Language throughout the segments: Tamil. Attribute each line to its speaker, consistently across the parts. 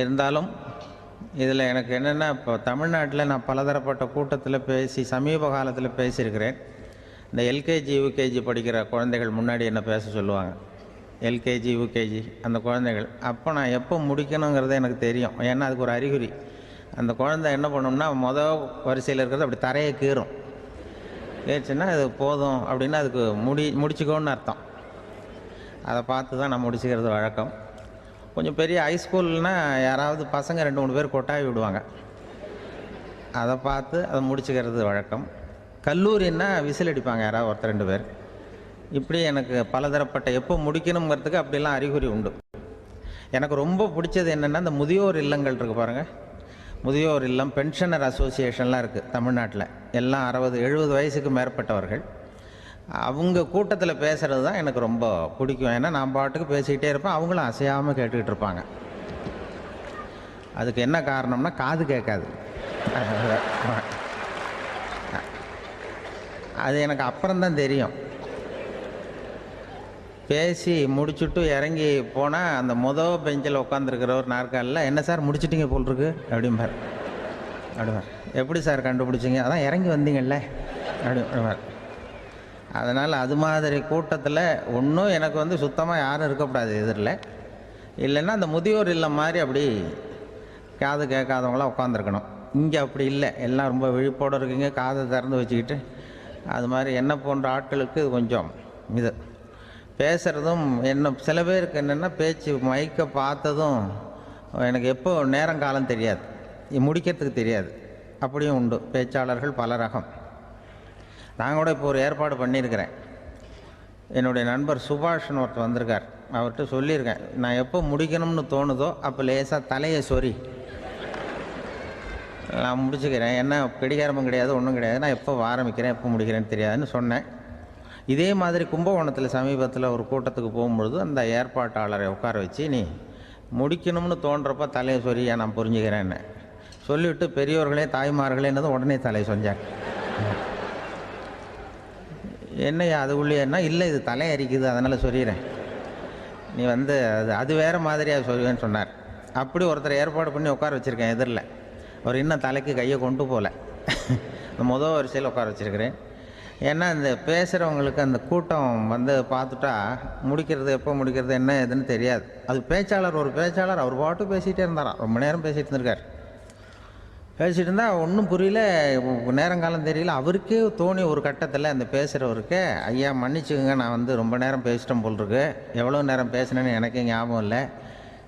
Speaker 1: இருந்தாலும் இதில் எனக்கு என்னென்னா, இப்போ தமிழ்நாட்டில் நான் பலதரப்பட்ட கூட்டத்தில் பேசி சமீப காலத்தில் பேசியிருக்கிறேன். இந்த எல்கேஜி யூகேஜி படிக்கிற குழந்தைகள் முன்னாடி என்ன பேச சொல்லுவாங்க. எல்கேஜி யூகேஜி அந்த குழந்தைகள். அப்போ நான் எப்போ முடிக்கணுங்கிறது எனக்கு தெரியும். ஏன்னா அதுக்கு ஒரு அறிகுறி. அந்த குழந்தை என்ன பண்ணணும்னா, வரிசையில் இருக்கிறது அப்படி தரையை கீறும். ஏச்சுன்னா அது போதும் அப்படின்னு அதுக்கு முடிச்சுக்கோன்னு அர்த்தம். அதை பார்த்து தான் நான் முடிச்சுக்கிறது வழக்கம். கொஞ்சம் பெரிய ஹைஸ்கூல்னால் யாராவது பசங்க 2-3 பேர் கொட்டாவி விடுவாங்க. அதை பார்த்து அதை முடிச்சுக்கிறது வழக்கம். கல்லூரின்னா விசில் அடிப்பாங்க யாராவது ஒருத்தர் 2 பேர். இப்படி எனக்கு பலதரப்பட்ட எப்போ முடிக்கணுங்கிறதுக்கு அப்படிலாம் அறிகுறி உண்டு. எனக்கு ரொம்ப பிடிச்சது என்னென்னா, இந்த முதியோர் இல்லங்கள் இருக்குது பாருங்கள். முதியோர் இல்லம், பென்ஷனர் அசோசியேஷன்லாம் இருக்குது தமிழ்நாட்டில். எல்லாம் 60-70 வயசுக்கு மேற்பட்டவர்கள். அவங்க கூட்டத்தில் பேசுகிறது தான் எனக்கு ரொம்ப பிடிக்கும். ஏன்னா நான் பாட்டுக்கு பேசிக்கிட்டே இருப்பேன், அவங்களும் அசையாமல் கேட்டுக்கிட்டு இருப்பாங்க. அதுக்கு என்ன காரணம்னா, காது கேட்காது. அது எனக்கு அப்புறம்தான் தெரியும். பேசி முடிச்சுட்டு இறங்கி போனால் அந்த பெஞ்சில் உட்காந்துருக்கிற ஒரு நாற்காலில், என்ன சார் முடிச்சிட்டிங்க போல் இருக்கு அப்படிம்பார். எப்படி சார் கண்டுபிடிச்சிங்க? அதான் இறங்கி வந்தீங்கல்ல அப்படிம்பார். அதனால் அது மாதிரி கூட்டத்தில் ஒன்றும் எனக்கு சுத்தமாக யாரும் இருக்கக்கூடாது எதிரில். இல்லைன்னா அந்த முதியோர் இல்லம் மாதிரி அப்படி காது கேட்காதவங்களாம் உட்காந்துருக்கணும். இங்கே அப்படி இல்லை, எல்லாம் ரொம்ப விழிப்போடு இருக்கீங்க, காதை திறந்து வச்சுக்கிட்டு. அது மாதிரி என்ன போன்ற ஆட்களுக்கு கொஞ்சம் இது பேசுகிறதும் என்ன, சில பேருக்கு என்னென்னா பேச்சு மைக்கை பார்த்ததும் எனக்கு எப்போ நேரங்காலம் தெரியாது, முடிக்கிறதுக்கு தெரியாது. அப்படியும் உண்டு பேச்சாளர்கள் பல ரகம். நான் கூட இப்போ ஒரு ஏற்பாடு பண்ணியிருக்கிறேன். என்னுடைய நண்பர் சுபாஷ்னு ஒருத்தர் வந்திருக்கார். அவர்கிட்ட சொல்லியிருக்கேன், நான் எப்போ முடிக்கணும்னு தோணுதோ அப்போ லேசாக தலையை சொறி நான் முடிச்சுக்கிறேன். என்ன கடிகாரமும் கிடையாது, ஒன்றும் கிடையாது. நான் எப்போ ஆரம்பிக்கிறேன் எப்போ முடிக்கிறேன்னு தெரியாதுன்னு சொன்னேன். இதே மாதிரி கும்பகோணத்தில் சமீபத்தில் ஒரு கூட்டத்துக்கு போகும்பொழுது அந்த ஏற்பாட்டாளரை உட்கார வச்சு, நீ முடிக்கணும்னு தோன்றப்போ தலையை சொரியா நான் புரிஞ்சுக்கிறேன்னு சொல்லிவிட்டு, பெரியோர்களே தாய்மார்களேன்னதும் உடனே தலையை சொன்னார். என்னையா அது உள்ளேன்னா, இல்லை இது தலை அரிக்குது அதனால் சொல்லிடுறேன், நீ அது வேறு மாதிரியாக சொல்லுவேன்னு சொன்னார். அப்படி ஒருத்தர் ஏற்பாடு பண்ணி உட்கார வச்சுருக்கேன் எதிரில். அவர் இன்னும் தலைக்கு கையை கொண்டு போகல. வரிசையில் உட்கார வச்சுருக்கிறேன். ஏன்னா இந்த பேசுகிறவங்களுக்கு அந்த கூட்டம் பார்த்துட்டா முடிக்கிறது எப்போ முடிக்கிறது என்ன எதுன்னு தெரியாது. அது ஒரு பேச்சாளர் அவர் பாட்டு பேசிகிட்டே இருந்தாராம். ரொம்ப நேரம் பேசிகிட்டு இருந்திருக்கார். பேசிகிட்டு இருந்தால் ஒன்றும் புரியல, நேரங்காலம் தெரியல. அவருக்கே தோணி ஒரு கட்டத்தில் அந்த பேசுகிறவருக்கு, ஐயா மன்னிச்சுக்கோங்க, நான் ரொம்ப நேரம் பேசிட்டேன் போல் இருக்கு, எவ்வளோ நேரம் பேசினேன்னு எனக்கே ஞாபகம் இல்லை,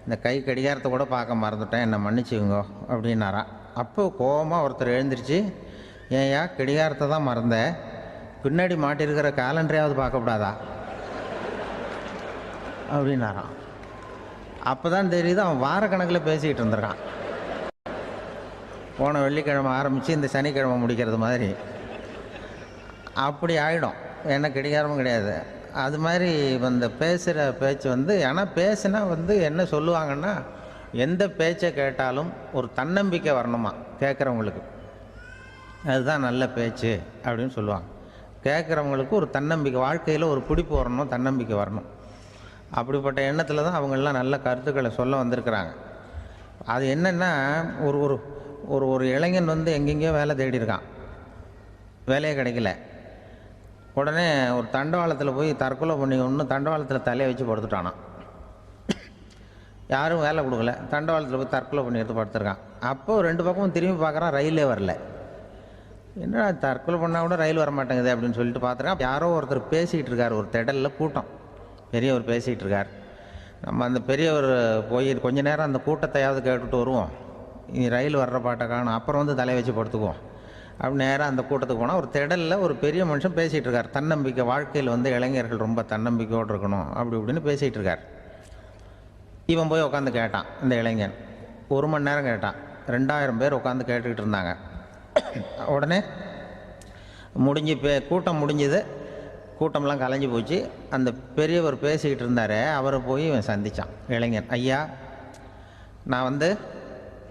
Speaker 1: இந்த கை கடிகாரத்தை கூட பார்க்க மறந்துட்டேன், என்னை மன்னிச்சுக்கோங்க அப்படின்னாராம். அப்போ கோபமாக ஒருத்தர் எழுந்திரிச்சு, ஏன்யா கடிகாரத்தை தான் மறந்தேன், பின்னாடி மாட்டிருக்கிற காலண்டரையாவது பார்க்கக்கூடாதா அப்படின்னாராம். அப்போ தான் தெரியுது அவன் வாரக்கணக்கில் பேசிக்கிட்டு இருந்திருக்கான். போன வெள்ளிக்கிழமை ஆரம்பித்து இந்த சனிக்கிழமை முடிக்கிறது மாதிரி அப்படி ஆகிடும். ஏன்னா கடிகாரமும் கிடையாது. அது மாதிரி பேசுகிற பேச்சு ஆனால் பேசுனா என்ன சொல்லுவாங்கன்னா, எந்த பேச்சை கேட்டாலும் ஒரு தன்னம்பிக்கை வரணுமா கேட்குறவங்களுக்கு, அதுதான் நல்ல பேச்சு அப்படின்னு சொல்லுவாங்க. கேட்குறவங்களுக்கு ஒரு தன்னம்பிக்கை, வாழ்க்கையில் ஒரு பிடிப்பு வரணும், தன்னம்பிக்கை வரணும். அப்படிப்பட்ட எண்ணத்தில் தான் அவங்கெல்லாம் நல்ல கருத்துக்களை சொல்ல வந்திருக்கிறாங்க. அது என்னென்னா, ஒரு ஒரு ஒரு ஒரு இளைஞன் எங்கெங்கேயோ வேலை தேடி இருக்கான், வேலையே கிடைக்கல. உடனே ஒரு தண்டவாளத்தில் போய் தற்கொலை பண்ணிக்கணும்னு தண்டவாளத்தில் தலையை வச்சு படுத்துட்டானான். யாரும் வேலை கொடுக்கல, தண்டவாளத்தில் போய் தற்கொலை பண்ணி எடுத்து படுத்துருக்கான். அப்போது 2 பக்கமும் திரும்பி பார்க்குறான், ரயிலே வரல. என்னடா தற்கொலை பண்ணால் கூட ரயில் வர மாட்டேங்குது அப்படின்னு சொல்லிட்டு பார்த்துருக்கான். யாரோ ஒருத்தர் பேசிகிட்டு இருக்கார், ஒரு திடலில் கூட்டம், பெரியவர் பேசிகிட்டு இருக்கார். நம்ம அந்த பெரியவர் போய் கொஞ்ச நேரம் அந்த கூட்டத்தையாவது கேட்டுட்டு வருவோம், ரயில் வர்ற பாட்டை காணும், அப்புறம் தலையை வச்சு படுத்துக்குவோம் அப்படி நேராக அந்த கூட்டத்துக்கு போனால் ஒரு திடலில் ஒரு பெரிய மனுஷன் பேசிகிட்டு இருக்கார். தன்னம்பிக்கை, வாழ்க்கையில் இளைஞர்கள் ரொம்ப தன்னம்பிக்கையோடு இருக்கணும் அப்படி இப்படின்னு பேசிகிட்டு இருக்கார். இவன் போய் உட்காந்து கேட்டான். இந்த இளைஞன் 1 மணி நேரம் கேட்டான். 2000 பேர் உட்காந்து கேட்டுக்கிட்டு இருந்தாங்க. உடனே கூட்டம் முடிஞ்சுது. கூட்டம்லாம் கலைஞ்சி போச்சு. அந்த பெரியவர் பேசிக்கிட்டு இருந்தார், அவரை போய் இவன் சந்தித்தான். இளைஞன், ஐயா நான்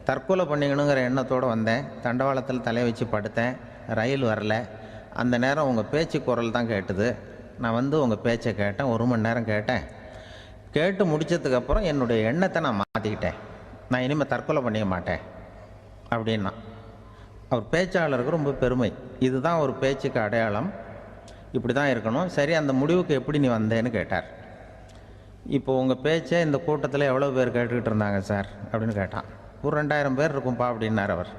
Speaker 1: தற்கொலை பண்ணிக்கணுங்கிற எண்ணத்தோடு வந்தேன், தண்டவாளத்தில் தலையை வச்சு படுத்தேன், ரயில் வரல, அந்த நேரம் உங்கள் பேச்சு குரல் தான் கேட்டுது, நான் உங்கள் பேச்சை கேட்டேன், 1 மணி நேரம் கேட்டேன், கேட்டு முடித்ததுக்கப்புறம் என்னுடைய எண்ணத்தை நான் மாற்றிக்கிட்டேன், நான் இனிமேல் தற்கொலை பண்ணிக்க மாட்டேன் அப்படின்னா. அவர் பேச்சாளருக்கு ரொம்ப பெருமை. இதுதான் ஒரு பேச்சுக்கு அடையாளம், இப்படி தான் இருக்கணும். சரி, அந்த முடிவுக்கு எப்படி நீ வந்தேன்னு கேட்டார். இப்போ உங்கள் பேச்சை இந்த கூட்டத்தில் எவ்வளோ பேர் கேட்டுக்கிட்டு இருந்தாங்க சார் அப்படின்னு கேட்டான். ஒரு 2000 பேர் இருக்கும்பா அப்படின்னார் அவர்.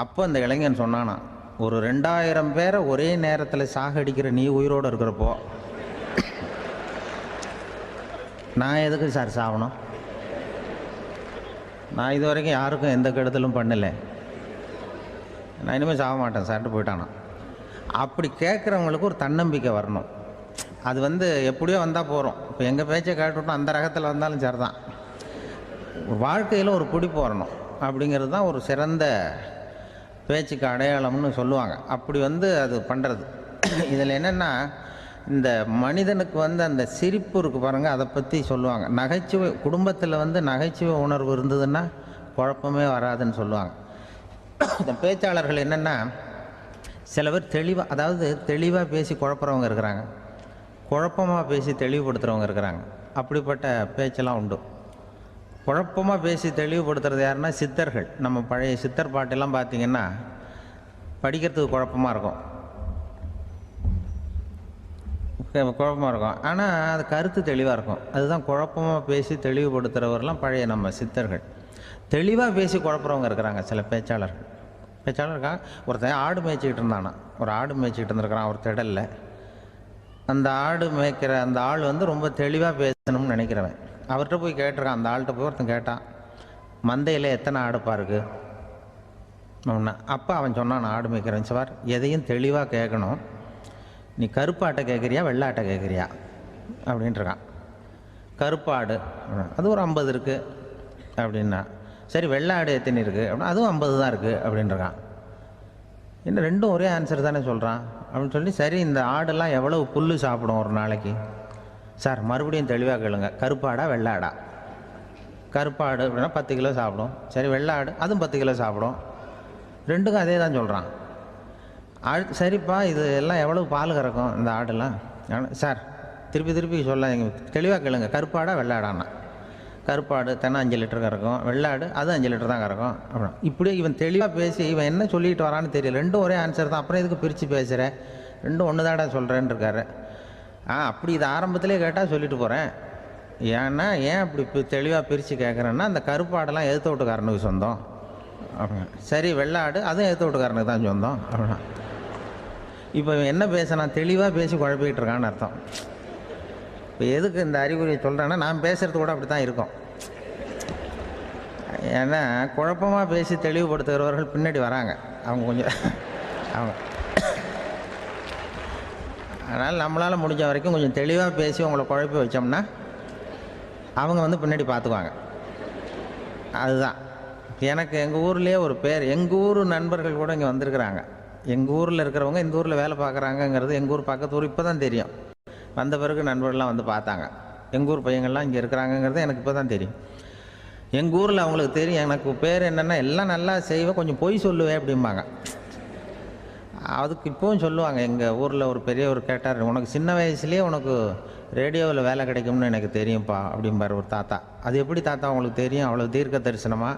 Speaker 1: அப்போ அந்த இளைஞன் சொன்னானா, ஒரு 2000 பேரை ஒரே நேரத்தில் சாகடிக்கிற நீ உயிரோடு இருக்கிறப்போ நான் எதுக்கு சார் சாகணும்? நான் இது வரைக்கும் யாருக்கும் எந்த கெடுதலும் பண்ணலை, நான் இனிமேல் சாக மாட்டேன் சார்ட்டு போயிட்டானா. அப்படி கேட்குறவங்களுக்கு ஒரு தன்னம்பிக்கை வரணும். அது எப்படியோ வந்தால் போகிறோம். இப்போ எங்கள் பேச்சை கேட்டுவிட்டோம், அந்த ரகத்தில் வந்தாலும் சரி தான். வாழ்க்கையில் ஒரு பிடிப்பு வரணும் அப்படிங்கிறது தான் ஒரு சிறந்த பேச்சுக்கு அடையாளம்னு சொல்லுவாங்க. அப்படி அது பண்ணுறது. இதில் என்னென்னா, இந்த மனிதனுக்கு அந்த சிரிப்பு இருக்குது பாருங்கள், அதை பற்றி சொல்லுவாங்க. நகைச்சுவை குடும்பத்தில் நகைச்சுவை உணர்வு இருந்ததுன்னா குழப்பமே வராதுன்னு சொல்லுவாங்க. இந்த பேச்சாளர்கள் என்னென்னா, சில பேர் தெளிவாக பேசி குழப்புறவங்க இருக்கிறாங்க, குழப்பமாக பேசி தெளிவுபடுத்துகிறவங்க இருக்கிறாங்க. அப்படிப்பட்ட பேச்செல்லாம் உண்டு. குழப்பமாக பேசி தெளிவுபடுத்துறது யாருன்னா சித்தர்கள். நம்ம பழைய சித்தர் பாட்டெல்லாம் பார்த்திங்கன்னா படிக்கிறதுக்கு குழப்பமாக இருக்கும், ஆனால் அது கருத்து தெளிவாக இருக்கும். அதுதான் குழப்பமாக பேசி தெளிவுபடுத்துகிறவரெலாம் பழைய நம்ம சித்தர்கள். தெளிவாக பேசி குழப்புறவங்க இருக்கிறாங்க சில பேச்சாளருக்காக. ஒருத்தன் ஆடு மேய்ச்சிக்கிட்டு இருந்தானா, ஒரு ஆடு மேய்ச்சிக்கிட்டு இருந்திருக்கிறான் ஒரு திடலில். அந்த ஆடு மேய்க்கிற அந்த ஆள் ரொம்ப தெளிவாக பேசணும்னு நினைக்கிறவன். அவர்கிட்ட போய் கேட்டிருக்கான். அந்த ஆள்கிட்ட போய் ஒருத்தன் கேட்டான், மந்தையில் எத்தனை ஆடுப்பா இருக்குது அப்படின்னா. அப்போ அவன் சொன்னான், ஆடு மேய்க்கிறவன், சார் எதையும் தெளிவாக கேட்கணும், நீ கருப்பாட்டை கேட்குறியா வெள்ளாட்டை கேட்குறியா அப்படின்ட்டுருக்கான். கருப்பாடு அது ஒரு 50 இருக்குது அப்படின்னா. சரி, வெள்ளாடு எத்தனை இருக்குது அப்படின்னா, அதுவும் 50 தான் இருக்குது அப்படின்ட்டுருக்கான். இன்னும் ரெண்டும் ஒரே ஆன்சர் தானே சொல்கிறான் அப்படின்னு சொல்லி, சரி இந்த ஆடெல்லாம் எவ்வளவு புல் சாப்பிடும் ஒரு நாளைக்கு? சார் மறுபடியும் தெளிவாக கேளுங்க, கருப்பாடா வெள்ளாடா? கருப்பாடு அப்படின்னா 10 கிலோ சாப்பிடும். சரி, வெள்ளாடு அதுவும் 10 கிலோ சாப்பிடும். ரெண்டுக்கும் அதே தான் சொல்கிறான். சரிப்பா, இது எல்லாம் எவ்வளவு பால் கறக்கும் இந்த ஆடெல்லாம்? சார் திருப்பி சொல்ல, தெளிவாக கேளுங்க, கருப்பாடா வெள்ளாடான்னா? கருப்பாடு தினம் 5 லிட்டர் கறக்கும், வெள்ளாடு அது 5 லிட்டர் தான் கறக்கும் அப்படின்னா. இப்படியே இவன் தெளிவாக பேசி இவன் என்ன சொல்லிட்டு வரான்னு தெரியல. ரெண்டும் ஒரே ஆன்சர் தான், அப்புறம் எதுக்கு பிரித்து பேசுகிற, ரெண்டும் ஒன்று தாடா சொல்கிறேன்னு இருக்காரு. அப்படி இது ஆரம்பத்திலே கேட்டால் சொல்லிட்டு போகிறேன். ஏன் அப்படி தெளிவாக பிரித்து கேட்குறேன்னா, அந்த கருப்பாடெல்லாம் எதிர்த்த வீட்டுக்காரனுக்கு சொந்தம் அப்படின்னா. சரி, வெள்ளாடு அதுவும் எதிர்த்த வீட்டுக்காரனுக்கு தான் சொந்தம் அப்படின்னா. இப்போ என்ன பேச, நான் தெளிவாக பேசி குழப்பிக்கிட்டு இருக்கான்னு அர்த்தம். இப்போ எதுக்கு இந்த அறிகுறியை சொல்கிறேன்னா, நான் பேசுகிறது கூட அப்படி தான் இருக்கும். ஏன்னா குழப்பமாக பேசி தெளிவுபடுத்துகிறவர்கள் பின்னாடி வராங்க, அவங்க அதனால் நம்மளால் முடிஞ்ச வரைக்கும் கொஞ்சம் தெளிவாக பேசி உங்களை குழப்பி வச்சோம்னா அவங்க பின்னாடி பார்த்துக்குவாங்க. அதுதான் எனக்கு எங்கள் ஊர்லேயே ஒரு பேர். எங்கள் ஊர் நண்பர்கள் கூட இங்கே வந்திருக்கிறாங்க. எங்கள் ஊரில் இருக்கிறவங்க இந்த ஊரில் வேலை பார்க்குறாங்கங்கிறது எங்கள் ஊர் பக்கத்து ஊர் இப்போ தான் தெரியும். வந்த பிறகு நண்பர்கள்லாம் பார்த்தாங்க. எங்கள் ஊர் பையங்கள்லாம் இங்கே இருக்கிறாங்கங்கிறது எனக்கு இப்போ தான் தெரியும். எங்கள் ஊரில் அவங்களுக்கு தெரியும் எனக்கு பேர் என்னென்னா, எல்லாம் நல்லா செய்வேன், கொஞ்சம் பொய் சொல்லுவேன் அப்படிம்பாங்க. அதுக்கு இப்போவும் சொல்லுவாங்க. எங்கள் ஊரில் ஒரு பெரியவர் கேட்டார், உனக்கு சின்ன வயசுலேயே உனக்கு ரேடியோவில் வேலை கிடைக்கும்னு எனக்கு தெரியும்ப்பா அப்படிம்பார் ஒரு தாத்தா. அது எப்படி தாத்தா உங்களுக்கு தெரியும், அவ்வளோ தீர்க்க தரிசனமா?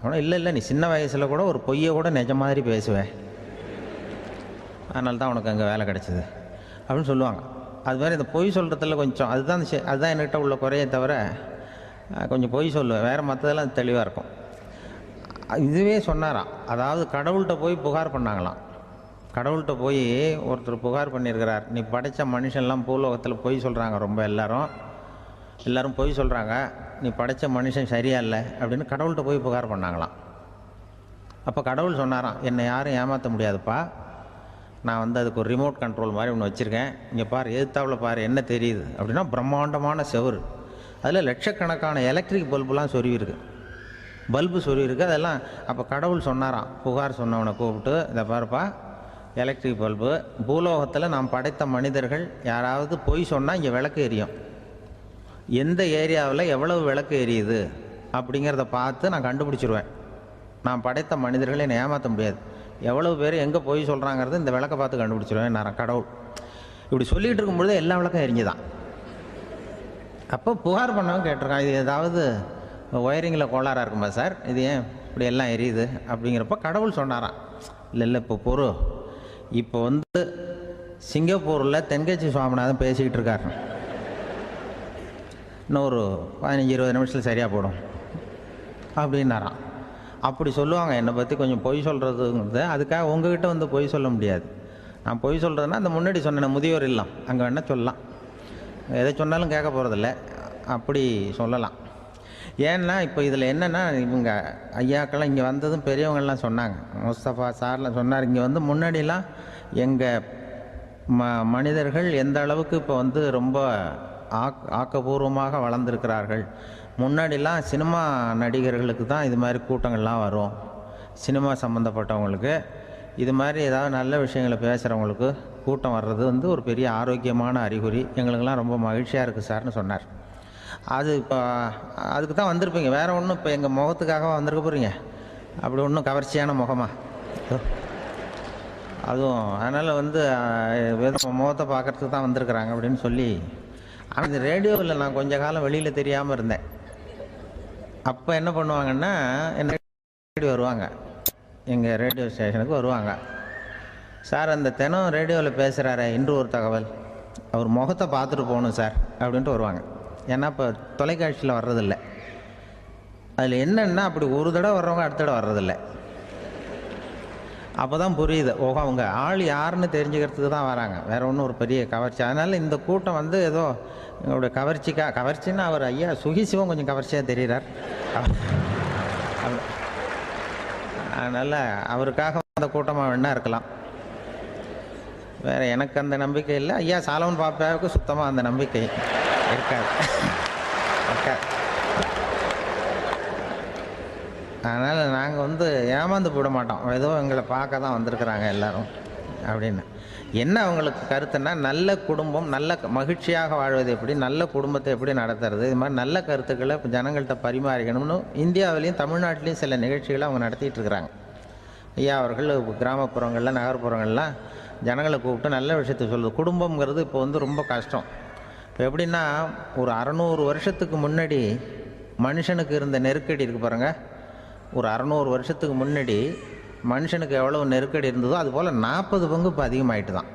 Speaker 1: ஆனால் இல்லை நீ சின்ன வயசில் கூட ஒரு பொய்யை கூட நிஜ மாதிரி பேசுவேன், அதனால தான் உனக்கு அங்கே வேலை கிடைச்சிது அப்படின்னு சொல்லுவாங்க. அது மாதிரி இந்த பொய் சொல்கிறதுல கொஞ்சம் அதுதான் என்கிட்ட உள்ள குறையே தவிர, கொஞ்சம் பொய் சொல்லுவேன், வேறு மற்றதெல்லாம் தெளிவாக இருக்கும். இதுவே சொன்னாராம். அதாவது கடவுள்கிட்ட போய் புகார் பண்ணாங்களாம். கடவுள்கிட்ட போய் ஒருத்தர் புகார் பண்ணியிருக்கிறார், நீ படைத்த மனுஷன்லாம் பூலோகத்தில் பொய் சொல்கிறாங்க, ரொம்ப எல்லோரும் பொய் சொல்கிறாங்க, நீ படைத்த மனுஷன் சரியா இல்லை அப்படின்னு கடவுள்கிட்ட போய் புகார் பண்ணாங்களாம். அப்போ கடவுள் சொன்னாராம், என்னை யாரும் ஏமாற்ற முடியாதுப்பா, நான் அதுக்கு ஒரு ரிமோட் கண்ட்ரோல் மாதிரி ஒன்று வச்சுருக்கேன், இங்கே பாரு, எதிர்த்தாவில் பாரு என்ன தெரியுது அப்படின்னா பிரம்மாண்டமான செவுரு, அதில் லட்சக்கணக்கான எலக்ட்ரிக் பல்புலாம் சொருவிருக்கு, அதெல்லாம். அப்போ கடவுள் சொன்னாராம், புகார் சொன்னவனை கூப்பிட்டு, இதை பாருப்பா, எலக்ட்ரிக் பல்பு, பூலோகத்தில் நாம் படைத்த மனிதர்கள் யாராவது பொய் சொன்னால் இங்கே விளக்கு எரியும், எந்த ஏரியாவில் எவ்வளவு விளக்கு எரியுது அப்படிங்கிறத பார்த்து நான் கண்டுபிடிச்சிருவேன். நான் படைத்த மனிதர்களை என்னை ஏமாற்ற முடியாது, எவ்வளவு பேர் எங்கே பொய் சொல்கிறாங்கிறது இந்த விளக்கை பார்த்து கண்டுபிடிச்சிருவேன் நான் கடவுள். இப்படி சொல்லிகிட்டு இருக்கும்பொழுது எல்லா விளக்கம் எரிஞ்சுதான். அப்போ புகார் பண்ணவங்க கேட்டிருக்கான், இது ஏதாவது ஒயரிங்கில் கோளாறாக இருக்குமா சார், இது ஏன் இப்படி எல்லாம் எரியுது அப்படிங்கிறப்ப கடவுள் சொன்னாராம், இல்லை இப்போ பொறு, இப்போ வந்து சிங்கப்பூரில் தென்கட்சி சுவாமிநாதன் பேசிக்கிட்டு இருக்காரு, இன்னும் ஒரு 15-20 நிமிஷத்தில் சரியாக போடும் அப்படின்னாராம். அப்படி சொல்லுவாங்க என்னை பற்றி. கொஞ்சம் பொய் சொல்கிறதுங்கிறது, அதுக்காக உங்ககிட்ட வந்து பொய் சொல்ல முடியாது. நான் பொய் சொல்கிறதுனா அந்த முன்னாடி சொன்ன முதியோர் இல்லம் அங்கே வேணால் சொல்லலாம், எதை சொன்னாலும் கேட்க போகிறதில்ல, அப்படி சொல்லலாம். ஏன்னா இப்போ இதில் என்னென்னா, இவங்க ஐயாக்கெல்லாம் இங்கே வந்ததும் பெரியவங்கள்லாம் சொன்னாங்க, முஸ்தபா சார்லாம் சொன்னார், இங்கே வந்து முன்னாடிலாம் எங்கள் மனிதர்கள் எந்த அளவுக்கு இப்போ வந்து ரொம்ப ஆக்கப்பூர்வமாக வளர்ந்துருக்கிறார்கள். முன்னாடிலாம் சினிமா நடிகர்களுக்கு தான் இது மாதிரி கூட்டங்கள்லாம் வரும், சினிமா சம்மந்தப்பட்டவங்களுக்கு இது மாதிரி ஏதாவது நல்ல விஷயங்களை பேசுகிறவங்களுக்கு கூட்டம் வர்றது வந்து ஒரு பெரிய ஆரோக்கியமான அறிகுறி, எங்களுக்கெல்லாம் ரொம்ப மகிழ்ச்சியாக இருக்குது சார்னு சொன்னார். அது இப்போ அதுக்கு தான் வந்திருப்பீங்க, வேறு ஒன்றும் இப்போ எங்கள் முகத்துக்காக வந்திருக்க போகிறீங்க, அப்படி ஒன்றும் கவர்ச்சியான முகமா அதுவும், அதனால் வந்து முகத்தை பார்க்குறதுக்கு தான் வந்திருக்கிறாங்க அப்படின்னு சொல்லி. ஆனால் இந்த ரேடியோவில் நான் கொஞ்ச காலம் வெளியில் தெரியாமல் இருந்தேன். அப்போ என்ன பண்ணுவாங்கன்னா, என்ன வருவாங்க எங்கள் ரேடியோ ஸ்டேஷனுக்கு வருவாங்க, சார் அந்த தினம் ரேடியோவில் பேசுகிறாரு இன்று ஒரு தகவல், அவர் முகத்தை பார்த்துட்டு போகணும் சார் அப்படின்ட்டு வருவாங்க. ஏன்னா இப்போ தொலைக்காட்சியில் வர்றதில்லை. அதில் என்னென்னா, அப்படி ஒரு தடவை வர்றவங்க அடுத்த தடவை வர்றதில்லை. அப்போ தான் புரியுது, ஓஹோ அவங்க ஆள் யாருன்னு தெரிஞ்சுக்கிறதுக்கு தான் வராங்க, வேறு ஒன்றும் ஒரு பெரிய கவர்ச்சி. அதனால் இந்த கூட்டம் வந்து ஏதோ எங்களுடைய கவர்ச்சின்னா அவர் ஐயா சுகிசிவம் கொஞ்சம் கவர்ச்சியாக தெரிகிறார், அதனால் அவருக்காக அந்த கூட்டமாக வேணா இருக்கலாம். வேறு எனக்கு அந்த நம்பிக்கை இல்லை. ஐயா சாலமன் பாப்பாவுக்கு சுத்தமாக அந்த நம்பிக்கை இருக்காது. அதனால் நாங்கள் வந்து ஏமாந்து போட மாட்டோம், ஏதோ எங்களை பார்க்க தான் வந்திருக்கிறாங்க எல்லோரும் அப்படின்னு. என்ன அவங்களுக்கு கருத்துன்னா, நல்ல குடும்பம், நல்ல மகிழ்ச்சியாக வாழ்வது எப்படி, நல்ல குடும்பத்தை எப்படி நடத்துறது, இது மாதிரி நல்ல கருத்துக்களை இப்போ ஜனங்கள்கிட்ட பரிமாறிக்கணும்னு இந்தியாவிலையும் தமிழ்நாட்டிலையும் சில நிகழ்ச்சிகளை அவங்க நடத்திட்டு இருக்கிறாங்க. ஐயா அவர்கள் கிராமப்புறங்களில் நகர்ப்புறங்கள்லாம் ஜனங்களை கூப்பிட்டு நல்ல விஷயத்தை சொல்லுது. குடும்பங்கிறது இப்போ வந்து ரொம்ப கஷ்டம். இப்போ எப்படின்னா, ஒரு 600 வருஷத்துக்கு முன்னாடி மனுஷனுக்கு இருந்த நெருக்கடி இருக்குது பாருங்கள், ஒரு 600 வருஷத்துக்கு முன்னாடி மனுஷனுக்கு எவ்வளோ நெருக்கடி இருந்ததோ அதுபோல் 40 பங்கு இப்போ அதிகமாகிட்டு தான்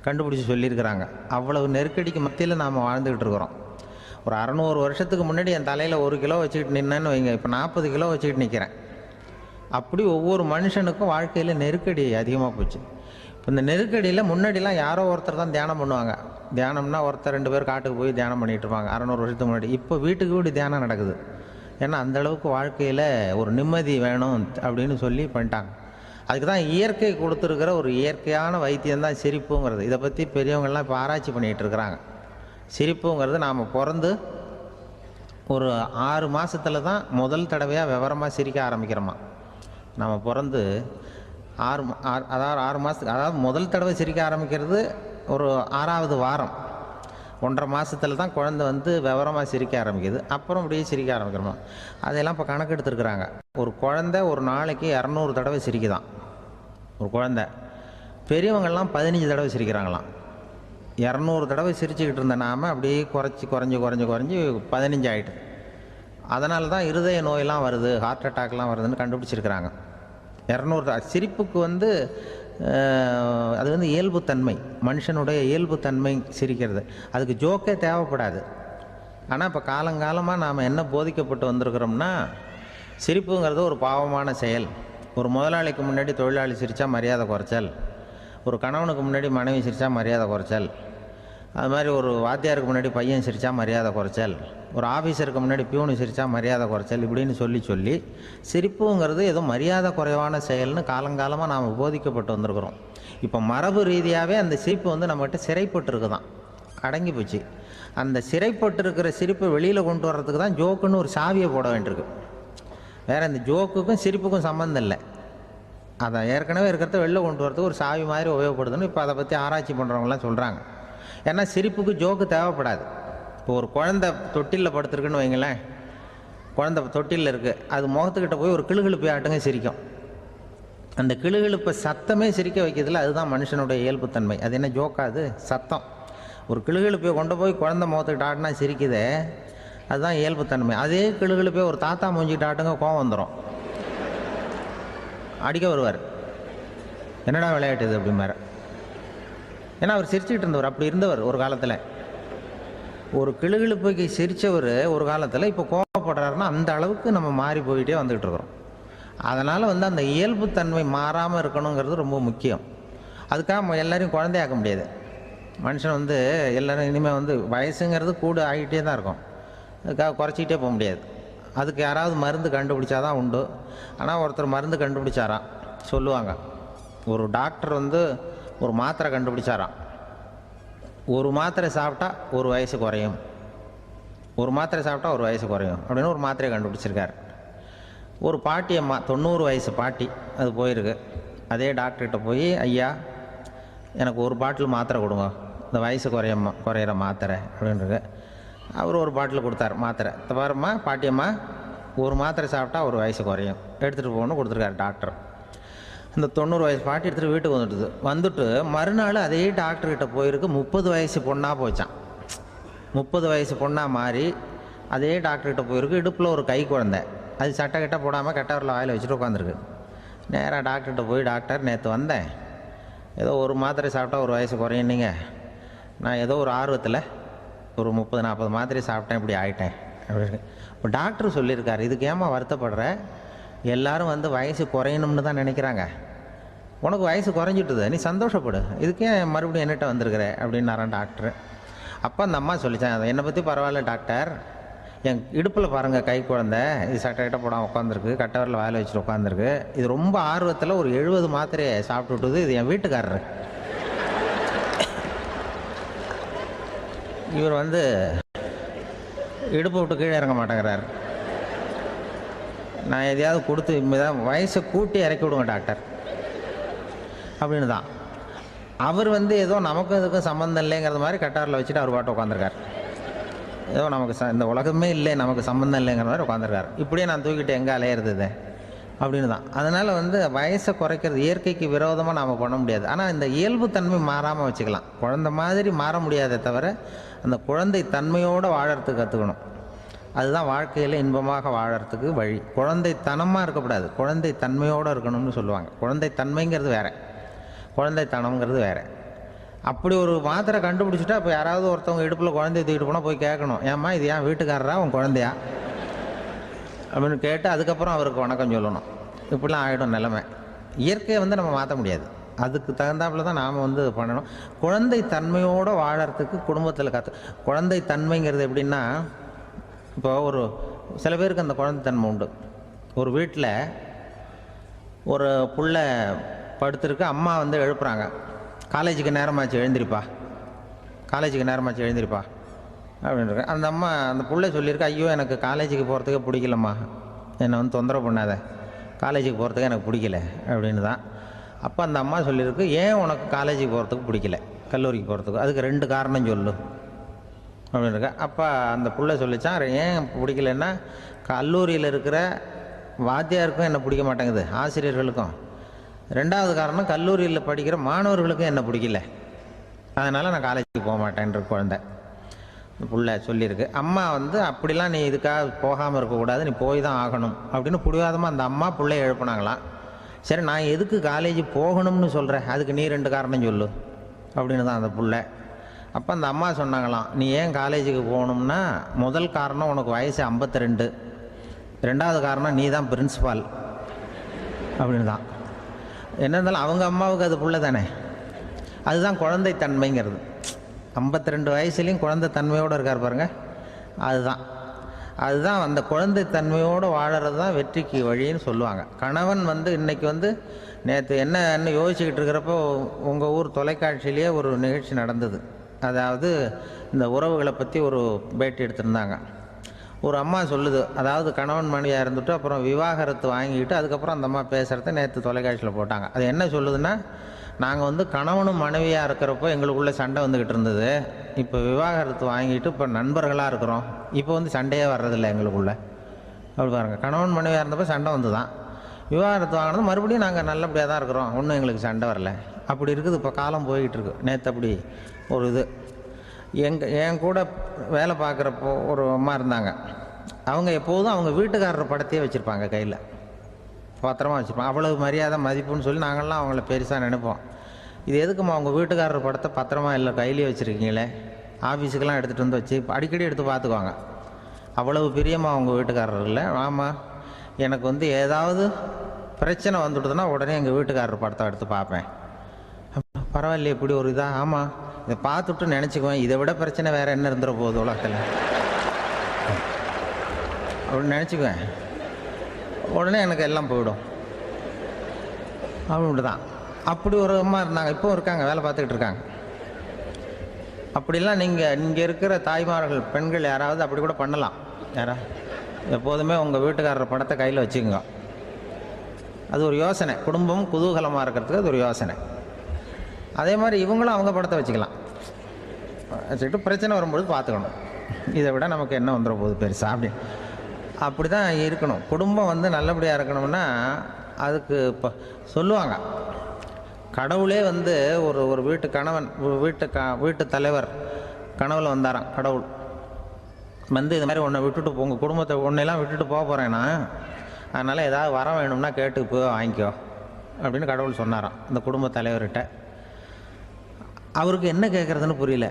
Speaker 1: கண்டுபிடிச்சி சொல்லியிருக்கிறாங்க. அவ்வளவு நெருக்கடிக்கு மத்தியில் நாம் வாழ்ந்துக்கிட்டு இருக்கிறோம். ஒரு 600 வருஷத்துக்கு முன்னாடி என் தலையில் 1 கிலோ வச்சுக்கிட்டு நின்னேன்னு வைங்க, இப்போ 40 கிலோ வச்சுக்கிட்டு நிற்கிறேன். அப்படி ஒவ்வொரு மனுஷனுக்கும் வாழ்க்கையில் நெருக்கடி அதிகமாக போச்சு. இப்போ இந்த நெருக்கடியில் முன்னாடிலாம் யாரோ ஒருத்தர் தான் தியானம் பண்ணுவாங்க. தியானம்னா ஒருத்தர் 2 பேர் காட்டுக்கு போய் தியானம் பண்ணிகிட்டு இருப்பாங்க 600 வருஷத்துக்கு முன்னாடி. இப்போ வீட்டுக்கு வீடு தியானம் நடக்குது. ஏன்னா அந்தளவுக்கு வாழ்க்கையில் ஒரு நிம்மதி வேணும் அப்படின்னு சொல்லி பண்ணிட்டாங்க. அதுக்கு தான் இயற்கை கொடுத்துருக்கிற ஒரு இயற்கையான வைத்தியம்தான் சிரிப்புங்கிறது. இதை பற்றி பெரியவங்கள்லாம் இப்போ ஆராய்ச்சி பண்ணிகிட்டு இருக்கிறாங்க. சிரிப்புங்கிறது நாம் பிறந்து ஒரு 6 மாதத்தில் தான் முதல் தடவையாக விவரமாக சிரிக்க ஆரம்பிக்கிறோமா. நம்ம பிறந்து 6 மாதத்துக்கு, அதாவது முதல் தடவை சிரிக்க ஆரம்பிக்கிறது ஒரு 6ஆவது வாரம், 1.5 மாதத்தில் தான் குழந்தை வந்து விவரமாக சிரிக்க ஆரம்பிக்குது. அப்புறம் அப்படியே சிரிக்க ஆரம்பிக்கிறோமா. அதெல்லாம் இப்போ கணக்கு எடுத்துருக்குறாங்க. ஒரு குழந்தை ஒரு நாளைக்கு 200 தடவை சிரிக்குதான் ஒரு குழந்தை. பெரியவங்கள்லாம் 15 தடவை சிரிக்கிறாங்களாம். 200 தடவை சிரிச்சுக்கிட்டு இருந்த நாம் அப்படியே குறைஞ்சி 15 ஆகிட்டு. அதனால தான் இருதய நோயெல்லாம் வருது, ஹார்ட் அட்டாக்லாம் வருதுன்னு கண்டுபிடிச்சிருக்கிறாங்க. 200 சிரிப்புக்கு வந்து அது வந்து இயல்புத்தன்மை, மனுஷனுடைய இயல்புத்தன்மை சிரிக்கிறது. அதுக்கு ஜோக்கே தேவைப்படாது. ஆனால் இப்போ காலங்காலமாக நாம் என்ன போதிக்கப்பட்டு வந்திருக்கிறோம்னா, சிரிப்புங்கிறது ஒரு பாவமான செயல். ஒரு முதலாளிக்கு முன்னாடி தொழிலாளி சிரித்தா மரியாதை குறைச்சல், ஒரு கணவனுக்கு முன்னாடி மனைவி சிரித்தா மரியாதை குறைச்சல், அது மாதிரி ஒரு வாத்தியாருக்கு முன்னாடி பையன் சிரித்தா மரியாதை குறைச்சல், ஒரு ஆஃபீஸருக்கு முன்னாடி பியூனு சிரித்தா மரியாதை குறைச்சல், இப்படின்னு சொல்லி சிரிப்புங்கிறது ஏதோ மரியாதை குறைவான செயல்னு காலங்காலமாக நாம் போதிக்கப்பட்டு வந்திருக்கிறோம். இப்போ மரபு ரீதியாகவே அந்த சிரிப்பு வந்து நம்மகிட்ட சிறைப்பட்டு தான், அடங்கி போச்சு. அந்த சிறைப்பட்டு இருக்கிற சிரிப்பை வெளியில் கொண்டு வர்றதுக்கு தான் ஜோக்குன்னு ஒரு சாவியை போட வேண்டியிருக்கு. வேறு இந்த ஜோக்குக்கும் சிரிப்புக்கும் சம்மந்தம் இல்லை. அதை ஏற்கனவே இருக்கிறத வெளில கொண்டு வரதுக்கு ஒரு சாவி மாதிரி உபயோகப்படுதுன்னு இப்போ அதை பற்றி ஆராய்ச்சி பண்ணுறவங்களாம் சொல்கிறாங்க. ஏன்னா சிரிப்புக்கு ஜோக்கு தேவைப்படாது. இப்போ ஒரு குழந்தை தொட்டிலில் படுத்துருக்குன்னு வைங்களேன், குழந்தை தொட்டிலில் இருக்குது, அது முகத்துக்கிட்ட போய் ஒரு கிளுகிழுப்பை ஆட்டுங்க சிரிக்கும். அந்த கிளுகிழுப்பை சத்தமே சிரிக்க வைக்கிறதுல அதுதான் மனுஷனுடைய இயல்புத்தன்மை. அது என்ன ஜோக்காது? சத்தம். ஒரு கிளுகிழுப்பையை கொண்டு போய் குழந்தை முகத்துக்கிட்ட ஆட்டினா சிரிக்குதே, அதுதான் இயல்புத்தன்மை. அதே கிளுகிழுப்பே ஒரு தாத்தா மூஞ்சிக்கிட்டு ஆட்டுங்க, கோவம் வந்துடும், அடிக்க வருவார். என்னடா விளையாட்டு இது அப்படிம்பாரு. ஏன்னா அவர் சிரிச்சுக்கிட்டு இருந்தவர், அப்படி இருந்தவர் ஒரு காலத்தில். ஒரு கிளுகிழுப்புக்கு சிரித்தவர் ஒரு காலத்தில் இப்போ கோவப்படுறாருன்னா அந்த அளவுக்கு நம்ம மாறி போயிட்டே வந்துக்கிட்டு இருக்கிறோம். அதனால் அந்த இயல்புத்தன்மை மாறாமல் இருக்கணுங்கிறது ரொம்ப முக்கியம். அதுக்காக எல்லோரையும் குழந்தையாக்க முடியாது. மனுஷன் எல்லோரும் இனிமேல் வயசுங்கிறது கூட ஆகிட்டே தான் இருக்கும். அதுக்காக குறைச்சிக்கிட்டே போக முடியாது. அதுக்கு யாராவது மருந்து கண்டுபிடிச்சாதான் உண்டு. ஆனால் ஒருத்தர் மருந்து கண்டுபிடிச்சாராம், சொல்லுவாங்க. ஒரு டாக்டர் ஒரு மாத்திரை கண்டுபிடிச்சாராம். ஒரு மாத்திரை சாப்பிட்டா ஒரு வயசு குறையும், ஒரு மாத்திரை சாப்பிட்டா ஒரு வயசு குறையும் அப்படின்னு ஒரு மாத்திரையை கண்டுபிடிச்சிருக்கார். ஒரு பாட்டி அம்மா, 90 வயசு பாட்டி, அது போயிருக்கு. அதே டாக்டர்கிட்ட போய், ஐயா எனக்கு ஒரு பாட்டில் மாத்திரை கொடுங்க, இந்த வயசு குறையிற மாத்திரை அப்படின்றது. அவர் ஒரு பாட்டில் கொடுத்தார் மாத்திரை. பாரும்மா பாட்டியம்மா, ஒரு மாத்திரை சாப்பிட்டா ஒரு வயசு குறையும், எடுத்துகிட்டு போகணும்னு கொடுத்துருக்காரு டாக்டர். இந்த 90 வயசு பாட்டி எடுத்துகிட்டு வீட்டுக்கு வந்துட்டு மறுநாள் அதே டாக்டர்கிட்ட போயிருக்கு. 30 வயசு பொண்ணாக போச்சான். 30 வயசு பொண்ணாக மாறி அதே டாக்டர்கிட்ட போயிருக்கு. இடுப்பில் ஒரு கை குழந்தை, அது சட்டை கிட்ட போடாமல் கட்டவரில் வாயில் வச்சுட்டு உட்காந்துருக்கு. நேராக டாக்டர்கிட்ட போய், டாக்டர் நேற்று வந்தேன், ஏதோ ஒரு மாத்திரை சாப்பிட்டா ஒரு வயசு குறையினீங்க, நான் ஏதோ ஒரு ஆர்வத்தில் ஒரு 30-40 மாத்திரை சாப்பிட்டேன், இப்படி ஆகிட்டேன் அப்படின்னு. இப்போ டாக்டர் சொல்லியிருக்காரு, இதுக்கு ஏமா வருத்தப்படுற, எல்லோரும் வயசு குறையணும்னு தான் நினைக்கிறாங்க, உனக்கு வயசு குறைஞ்சிட்டுது, நீ சந்தோஷப்படு, இதுக்கே மறுபடியும் என்னட்ட வந்திருக்கிற அப்படின்னாரான் டாக்டர். அப்போ அந்த அம்மா சொல்லித்தான், என்னை பற்றி பரவாயில்ல டாக்டர், என் இடுப்பில் பாருங்கள் கை குழந்தை, இது சட்டை கிட்ட போடாமல் உட்காந்துருக்கு, கட்டவரில் வாயில் வச்சுட்டு உட்காந்துருக்கு, இது ரொம்ப ஆர்வத்தில் ஒரு 70 மாத்திரையை சாப்பிட்டு விட்டுது, இது என் வீட்டுக்காரரு. இவர் இடுப்பு விட்டு கீழே இறங்க மாட்டேங்கிறார். நான் எதையாவது கொடுத்து வயசை கூட்டி இறக்கி விடுங்க டாக்டர் அப்படின்னு தான். அவர் ஏதோ நமக்கும் இதுக்கும் சம்மந்தம் இல்லைங்கிறது மாதிரி கட்டாரில் வச்சுட்டு அவர் பாட்டு உட்காந்துருக்கார். ஏதோ நமக்கு இந்த உலகமே இல்லை, நமக்கு சம்மந்தம் இல்லைங்கிற மாதிரி உட்காந்துருக்கார். இப்படியே நான் தூக்கிட்டு எங்கே அலையிறது அப்படின்னு தான். அதனால் வயசை குறைக்கிறது இயற்கைக்கு விரோதமாக நாம் பண்ண முடியாது. ஆனால் இந்த இயல்புத்தன்மை மாறாமல் வச்சுக்கலாம். குழந்தை மாதிரி மாற முடியாதே தவிர அந்த குழந்தை தன்மையோடு வாழறதுக்கு கற்றுக்கணும். அதுதான் வாழ்க்கையில் இன்பமாக வாழறதுக்கு வழி. குழந்தைத்தனமாக இருக்கக்கூடாது, குழந்தை தன்மையோடு இருக்கணும்னு சொல்லுவாங்க. குழந்தை தன்மைங்கிறது வேறு, குழந்தைத்தனம்ங்கிறது வேறு. அப்படி ஒரு மாத்திரை கண்டுபிடிச்சிட்டா இப்போ யாராவது ஒருத்தவங்க இடுப்பில் குழந்தைய தூக்கிட்டு போனால் போய் கேட்கணும், ஏம்மா இது ஏன் வீட்டுக்காரரா உன் குழந்தையா அப்படின்னு கேட்டு அதுக்கப்புறம் அவருக்கு வணக்கம் சொல்லணும். இப்படிலாம் ஆகிடும் நிலைமை. இயற்கையை நம்ம மாற்ற முடியாது, அதுக்கு தகுந்தாப்புல தான் நாம் பண்ணணும். குழந்தை தன்மையோடு வாழறதுக்கு குடும்பத்தில் குழந்தை தன்மைங்கிறது எப்படின்னா, இப்போ ஒரு சில பேருக்கு அந்த குழந்தைத்தன்மை உண்டு. ஒரு வீட்டில் ஒரு புள்ள படுத்துருக்கு, அம்மா எழுப்புறாங்க, காலேஜுக்கு நேரமாச்சு எழுந்திருப்பா, காலேஜுக்கு நேரமாச்சு எழுந்திருப்பா அப்படின்ட்டு. அந்த அம்மா அந்த புள்ளை சொல்லியிருக்கு, ஐயோ எனக்கு காலேஜுக்கு போகிறதுக்கே பிடிக்கலம்மா, என்னை தொந்தரவு பண்ணாத, காலேஜுக்கு போகிறதுக்கு எனக்கு பிடிக்கல அப்படின்னு தான். அப்போ அந்த அம்மா சொல்லியிருக்கு, ஏன் உனக்கு காலேஜுக்கு போகிறதுக்கு பிடிக்கல, கல்லூரிக்கு போகிறதுக்கு, அதுக்கு 2 காரணம் சொல்லு அப்படின்னு இருக்கா. அப்போ அந்த புள்ளை சொல்லிச்சான், ஏன் பிடிக்கலன்னா, கல்லூரியில் இருக்கிற வாத்தியாருக்கும் என்ன பிடிக்க மாட்டேங்குது, ஆசிரியர்களுக்கும். 2வது காரணம், கல்லூரியில் படிக்கிற மாணவர்களுக்கும் என்ன பிடிக்கல, அதனால் நான் காலேஜுக்கு போக மாட்டேன்ற குழந்தை புள்ள சொல்லியிருக்கு. அம்மா அப்படிலாம் நீ இதுக்காக போகாமல் இருக்கக்கூடாது, நீ போய் தான் ஆகணும் அப்படின்னு பிடிவாதமாக அந்த அம்மா பிள்ளைய எழுப்புனாங்களாம். சரி நான் எதுக்கு காலேஜ் போகணும்னு சொல்கிறேன், அதுக்கு நீ 2 காரணம் சொல்லு அப்படின்னு தான் அந்த புள்ள. அப்போ அந்த அம்மா சொன்னாங்களாம், நீ ஏன் காலேஜுக்கு போகணும்னா, முதல் காரணம் உனக்கு வயசு 52, 2வது காரணம் நீ தான் பிரின்சிபால் அப்படின்னு தான். என்ன இருந்தாலும் அவங்க அம்மாவுக்கு அது புள்ள தானே, அதுதான் குழந்தைத்தன்மைங்கிறது. 52 வயசுலேயும் குழந்தைத்தன்மையோடு இருக்கார் பாருங்கள், அதுதான் அந்த குழந்தைத்தன்மையோடு வாழறது தான் வெற்றிக்கு வழின்னு சொல்லுவாங்க. கணவன் இன்றைக்கி நேற்று என்னன்னு யோசிச்சுக்கிட்டு இருக்கிறப்போ உங்கள் ஊர் தொலைக்காட்சியிலேயே ஒரு நிகழ்ச்சி நடந்தது. அதாவது இந்த உறவுகளை பற்றி ஒரு பேட்டி எடுத்திருந்தாங்க. ஒரு அம்மா சொல்லுது, அதாவது கணவன் மனைவியாக இருந்துட்டு அப்புறம் விவாகரத்து வாங்கிட்டு அதுக்கப்புறம் அந்த அம்மா பேசுகிறத நேற்று தொலைக்காட்சியில் போட்டாங்க. அது என்ன சொல்லுதுன்னா, நாங்கள் கணவனும் மனைவியாக இருக்கிறப்போ எங்களுக்குள்ளே சண்டை வந்துக்கிட்டு இருந்தது, இப்போ விவாகரத்து வாங்கிட்டு இப்போ நண்பர்களாக இருக்கிறோம், இப்போ சண்டையே வர்றதில்லை எங்களுக்குள்ளே. அப்படி பாருங்கள், கணவன் மனைவியாக இருந்தப்போ சண்டை வந்து தான், விவாகரத்து வாங்கினது மறுபடியும் நாங்கள் நல்லபடியாக தான் இருக்கிறோம், ஒன்றும் எங்களுக்கு சண்டை வரல. அப்படி இருக்குது இப்போ காலம் போய்கிட்டு இருக்கு. நேற்று அப்படி ஒரு இது என் கூட வேலை பார்க்குறப்போ ஒரு அம்மா இருந்தாங்க. அவங்க எப்போதும் அவங்க வீட்டுக்காரர் படத்தையே வச்சுருப்பாங்க, கையில் பத்திரமா வச்சுருப்பாங்க. அவ்வளவு மரியாதை மதிப்புன்னு சொல்லி நாங்கள்லாம் அவங்கள பெருசாக நினைப்போம். இது எதுக்குமா அவங்க வீட்டுக்காரர் படத்தை பத்திரமா இல்லை கையிலே வச்சுருக்கீங்களே, ஆஃபீஸுக்கெல்லாம் எடுத்துகிட்டு வந்து வச்சு அடிக்கடி எடுத்து பார்த்துக்குவாங்க. அவ்வளவு பிரியமாக அவங்க வீட்டுக்காரர் இல்லை. ஆமாம், எனக்கு வந்து ஏதாவது பிரச்சனை வந்துவிடுதுன்னா உடனே எங்கள் வீட்டுக்காரர் படத்தை எடுத்து பார்ப்பேன். பரவாயில்லையே இப்படி ஒரு இதாக. ஆமாம், இதை பார்த்துட்டு நினச்சிக்குவேன், இதை விட பிரச்சனை வேறு என்ன இருந்துட போகுது உலகத்தில் அப்படின்னு நினச்சிக்குவேன். உடனே எனக்கு எல்லாம் போயிடும் அப்படின்ட்டு தான். அப்படி ஒரு அம்மா இருந்தாங்க, இப்போவும் இருக்காங்க, வேலை பார்த்துக்கிட்டு இருக்காங்க. அப்படிலாம் இங்கே இருக்கிற தாய்மார்கள் பெண்கள் யாராவது அப்படி கூட பண்ணலாம். எப்போதுமே உங்கள் வீட்டுக்காரர் படத்தை கையில் வச்சுக்கோங்க. அது ஒரு யோசனை, குடும்பம் குதூகலமாக இருக்கிறதுக்கு அது ஒரு யோசனை. அதே மாதிரி இவங்களும் அவங்க படத்தை வச்சுக்கலாம், வச்சுக்கிட்டு பிரச்சனை வரும்பொழுது பார்த்துக்கணும். இதை விட நமக்கு என்ன வந்துட போகுது பெருசா அப்படி தான் இருக்கணும். குடும்பம் வந்து நல்லபடியாக இருக்கணும்னா அதுக்கு இப்போ சொல்லுவாங்க, கடவுளே வந்து ஒரு வீட்டு கணவன் வீட்டு தலைவர் கனவுல வந்தாராம். கடவுள் வந்து இது மாதிரி உன்னை விட்டுட்டு உங்கள் குடும்பத்தை உன்னையெல்லாம் விட்டுட்டு போக போகிறேன்னா, அதனால் ஏதாவது வரம் வேணும்னா கேட்டு போய் வாங்கிக்கோ அப்படின்னு கடவுள் சொன்னாராம் இந்த குடும்ப தலைவர்கிட்ட. அவருக்கு என்ன கேட்குறதுன்னு புரியல.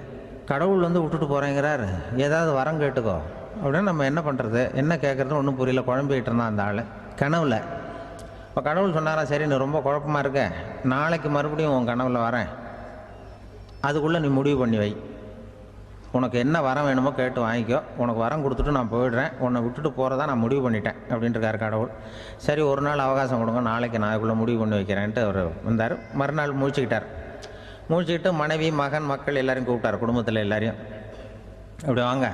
Speaker 1: கடவுள் வந்து விட்டுட்டு போகிறேங்கிறார், ஏதாவது வரம் கேட்டுக்கோ அப்படின்னு நம்ம என்ன பண்ணுறது, என்ன கேட்குறதுன்னு ஒன்றும் புரியல. குழம்பிக்கிட்டு இருந்தான் அந்த ஆள் கனவுல. இப்போ கடவுள் சொன்னாராம், சரி நீ ரொம்ப குழப்பமாக இருக்க, நாளைக்கு மறுபடியும் உன் கனவுல வரேன், அதுக்குள்ளே நீ முடிவு பண்ணி வை, உனக்கு என்ன வரம் வேணுமோ கேட்டு வாங்கிக்கோ, உனக்கு வரம் கொடுத்துட்டு நான் போயிடுறேன், உன்னை விட்டுட்டு போகிறதா நான் முடிவு பண்ணிட்டேன் அப்படின்ட்டுருக்காரு கடவுள். சரி ஒரு நாள் அவகாசம் கொடுங்க, நாளைக்கு நான் அதுக்குள்ளே முடிவு பண்ணி வைக்கிறேன்ட்டு அவர் வந்தார். மறுநாள் முழிச்சுக்கிட்டார். முழிச்சுக்கிட்டு மனைவி மகன் மக்கள் எல்லோரையும் கூப்பிட்டார், குடும்பத்தில் எல்லாரையும். அப்படி வாங்க,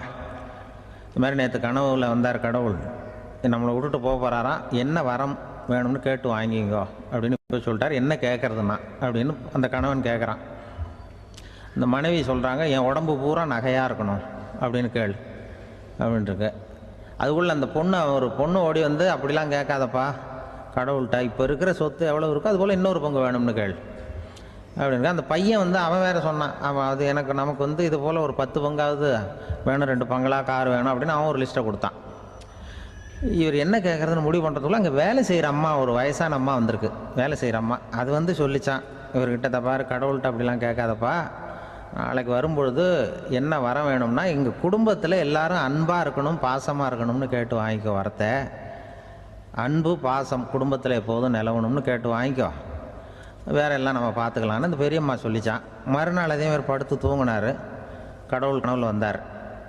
Speaker 1: இது மாதிரி நேற்று கனவுல வந்தார் கடவுள், நம்மளை விட்டுட்டு போக போகிறாராம், என்ன வரம் வேணும்னு கேட்டு வாங்கிங்கோ அப்படின்னு போய் சொல்லிட்டார். என்ன கேட்குறதுன்னா அப்படின்னு அந்த கணவன் கேட்குறான். இந்த மனைவி சொல்கிறாங்க, என் உடம்பு பூரா நகையாக இருக்கணும் அப்படின்னு கேள் அப்படின்ட்டுருக்கு. அதுக்குள்ளே அந்த ஒரு பொண்ணு ஓடி வந்து, அப்படிலாம் கேட்காதப்பா கடவுள்கிட்ட, இப்போ இருக்கிற சொத்து எவ்வளோ இருக்கோ அதுபோல் இன்னொரு பங்கு வேணும்னு கேள் அப்படின்னு. அந்த பையன் வந்து அவன் வேறு சொன்னான், அவன் அது நமக்கு வந்து இது போல் ஒரு 10 பங்காவது வேணும், 2 பங்களா கார் வேணும் அப்படின்னு அவன் ஒரு லிஸ்ட்டை கொடுத்தான். இவர் என்ன கேட்குறதுன்னு முடிவு பண்ணுறதுக்குள்ள அங்கே வேலை செய்கிற அம்மா, ஒரு வயசான அம்மா வந்திருக்கு, வேலை செய்கிற அம்மா. அது வந்து சொல்லிச்சான் இவர்கிட்ட, தப்பாரு கடவுள்கிட்ட அப்படிலாம் கேட்காதப்பா, நாளைக்கு வரும்பொழுது என்ன வர வேணும்னா எங்கள் குடும்பத்தில் எல்லாரும் அன்பாக இருக்கணும் பாசமாக இருக்கணும்னு கேட்டு வாங்கிக்கோ வரத்தை, அன்பு பாசம் குடும்பத்தில் எப்போதும் நிலவணும்னு கேட்டு வாங்கிக்கோ, வேற எல்லாம் நம்ம பார்த்துக்கலான்னு இந்த பெரியம்மா சொல்லிச்சான். மறுநாள் அதே மாதிரி படுத்து தூங்கினார். கடவுள் கனவுல வந்தார்.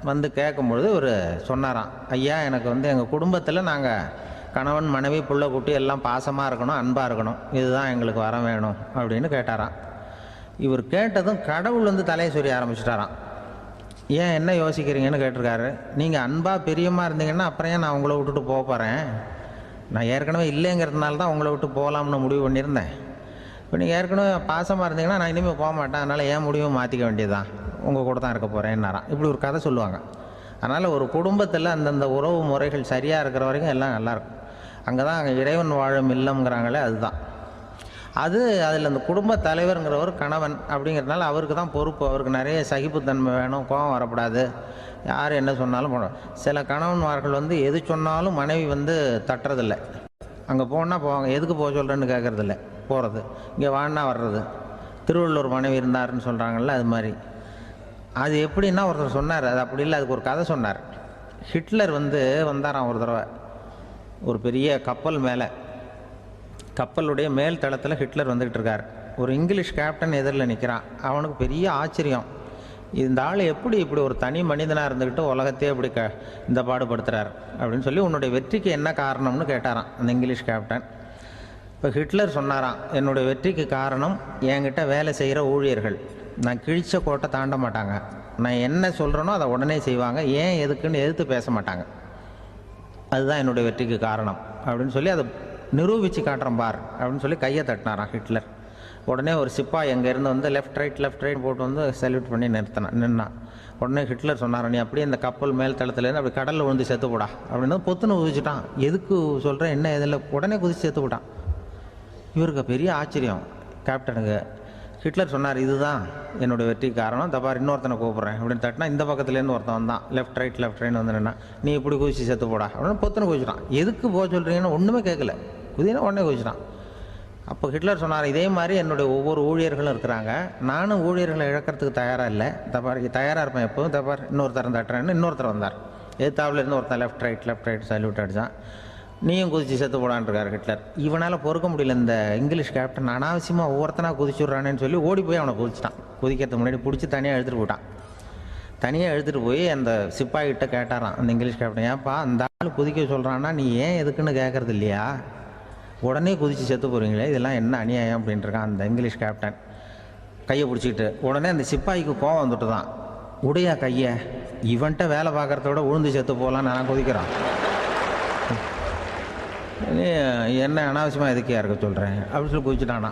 Speaker 1: வந்து கேட்கும்பொழுது இவர் சொன்னாராம், ஐயா எனக்கு வந்து எங்கள் குடும்பத்தில் நாங்கள் கணவன் மனைவி புள்ள குட்டி எல்லாம் பாசமாக இருக்கணும் அன்பாக இருக்கணும், இதுதான் எங்களுக்கு வர வேணும் அப்படின்னு கேட்டாராம். இவர் கேட்டதும் கடவுள் வந்து தலையை சொரிய ஆரம்பிச்சிட்டாராம். ஏன் என்ன யோசிக்கிறீங்கன்னு கேட்டிருக்காரு. நீங்கள் அன்பாக பிரியமாக இருந்தீங்கன்னா அப்புறம் ஏன் நான் உங்களை விட்டுட்டு போக போகிறேன், நான் ஏற்கனவே இல்லைங்கிறதுனால தான் உங்களை விட்டு போகலாம்னு முடிவு பண்ணியிருந்தேன். இப்போ நீங்கள் ஏற்கனவே பாசமாக இருந்தீங்கன்னா நான் இனிமேல் போக மாட்டேன், அதனால் ஏன் முடிவும் மாற்றிக்க வேண்டியதுதான், உங்கள் கூட தான் இருக்க போகிறேன்னாராம். இப்படி ஒரு கதை சொல்லுவாங்க. அதனால் ஒரு குடும்பத்தில் அந்தந்த உறவு முறைகள் சரியாக இருக்கிற வரைக்கும் எல்லாம் நல்லாயிருக்கும். அங்கே தான் அங்கே இறைவன் வாழும் இல்லம்ங்கிறாங்களே, அதுதான் அது. அதில் அந்த குடும்ப தலைவருங்கிறவர் கணவன் அப்படிங்கிறதுனால அவருக்கு தான் பொறுப்பு. அவருக்கு நிறைய சகிப்புத்தன்மை வேணும், கோபம் வரக்கூடாது, யார் என்ன சொன்னாலும் போகணும். சில கணவன்மார்கள் வந்து எது சொன்னாலும் மனைவி வந்து தட்டுறதில்லை. அங்கே போனால் போவாங்க, எதுக்கு போக சொல்கிறேன்னு கேட்குறதில்ல, போகிறது. இங்கே வான்னா வர்றது. திருவள்ளூர் மனைவி இருந்தாருன்னு சொல்கிறாங்கல்ல, அது மாதிரி. அது எப்படின்னா ஒருத்தர் சொன்னார், அது அப்படி இல்லை, அதுக்கு ஒரு கதை சொன்னார். ஹிட்லர் வந்து வந்தாராம் ஒரு தடவை, ஒரு பெரிய கப்பல் மேலே, கப்பலுடைய மேல் தளத்தில் ஹிட்லர் வந்துக்கிட்டு இருக்கார். ஒரு இங்கிலீஷ் கேப்டன் எதிரில் நிற்கிறான். அவனுக்கு பெரிய ஆச்சரியம், இந்த ஆள் எப்படி இப்படி ஒரு தனி மனிதனாக இருந்துக்கிட்டு உலகத்தையே இப்படி இந்த பாடுபடுத்துகிறார் அப்படின்னு சொல்லி, உன்னுடைய வெற்றிக்கு என்ன காரணம்னு கேட்டாராம் அந்த இங்கிலீஷ் கேப்டன். இப்போ ஹிட்லர் சொன்னாராம், என்னுடைய வெற்றிக்கு காரணம் என்கிட்ட வேலை செய்கிற ஊழியர்கள், நான் கிழிச்ச கோட்டை தாண்ட மாட்டாங்க, நான் என்ன சொல்கிறேனோ அதை உடனே செய்வாங்க, ஏன் எதுக்குன்னு எதிர்த்து பேச மாட்டாங்க, அதுதான் என்னுடைய வெற்றிக்கு காரணம் அப்படின்னு சொல்லி அதை நிரூபித்து காட்டுறேன் பார் அப்படின்னு சொல்லி கையை தட்டினாராம் ஹிட்லர். உடனே ஒரு சிப்பாய் அங்கேருந்து வந்து லெஃப்ட் ரைட் போட்டு வந்து சல்யூட் பண்ணி நின்னான். உடனே ஹிட்லர் சொன்னார், நீ அப்படியே இந்த கப்பல் மேல் தளத்துலேருந்து அப்படி கடலில் விழுந்து செத்து போடா அப்படின்னு பொத்துன்னு குதிச்சுட்டான். எதுக்கு சொல்கிறேன் என்ன இதில், உடனே குதிச்சு செத்து போட்டான். இவருக்கு பெரிய ஆச்சரியம் கேப்டனுக்கு. ஹிட்லர் சொன்னார், இதுதான் என்னுடைய வெற்றி காரணம், தப்பார் இன்னொருத்தனை கூப்பிட்றேன் அப்படின்னு தட்டினா இந்த பக்கத்துலேருந்து ஒருத்தன் வந்தான், லெஃப்ட் ரைட் வந்து நின்னா, நீ இப்படி குதிச்சு செத்து போடா அப்படின்னு பொத்தனை குதிச்சிட்டான். எதுக்கு போக சொல்கிறீங்கன்னு ஒன்றுமே கேட்கல, குதினா உடனே குதிச்சிட்டான். அப்போ ஹிட்லர் சொன்னார், இதே மாதிரி என்னுடைய ஒவ்வொரு ஊழியர்களும் இருக்கிறாங்க, நானும் ஊழியர்களை இழக்கிறதுக்கு தயாராக இல்லை, தப்பாருக்கு தயாராக இருப்பேன் எப்போவும், தப்பார் இன்னொருத்தரம் தட்டுறேன்னு இன்னொருத்தர் வந்தார். எதிர்த்தாவில் இருந்து ஒருத்தன் லெஃப்ட் ரைட் சல்யூட் அடித்தான். நீயும் குதிச்சு செத்து போடான்ருக்கார் ஹிட்லர். இவனால் பொறுக்க முடியல, இந்த இங்கிலீஷ் கேப்டன் அனாவசியமாக ஒவ்வொருத்தனாக குதிச்சுட்றானேன்னு சொல்லி ஓடி போய் அவனை குதிச்சிட்டான். குதிக்கிறதுக்கு முன்னாடி பிடிச்சி தனியாக எடுத்துகிட்டு போட்டான். தனியாக எடுத்துகிட்டு போய் அந்த சிப்பாய்கிட்ட கேட்டாரான் அந்த இங்கிலீஷ் கேப்டன், ஏன்ப்பா அந்த ஆள் குதிக்க சொல்கிறான்னா நீ ஏன் எதுக்குன்னு கேட்குறது இல்லையா, உடனே குதித்து செத்து போகிறீங்களே, இதெல்லாம் என்ன அநியாயம் அப்படின்ட்டுருக்கான் அந்த இங்கிலீஷ் கேப்டன் கையை பிடிச்சிக்கிட்டு. உடனே அந்த சிப்பாய்க்கு கோவம் வந்துட்டு தான், உடையா கையை, இவன்ட்ட வேலை பார்க்குறத விட உழுந்து செத்து போகலான்னு நான் குதிக்கிறான், என்ன அனாவசியமாக எதுக்கே இருக்க சொல்கிறேன் அப்படின்னு சொல்லி குதிச்சுட்டானா.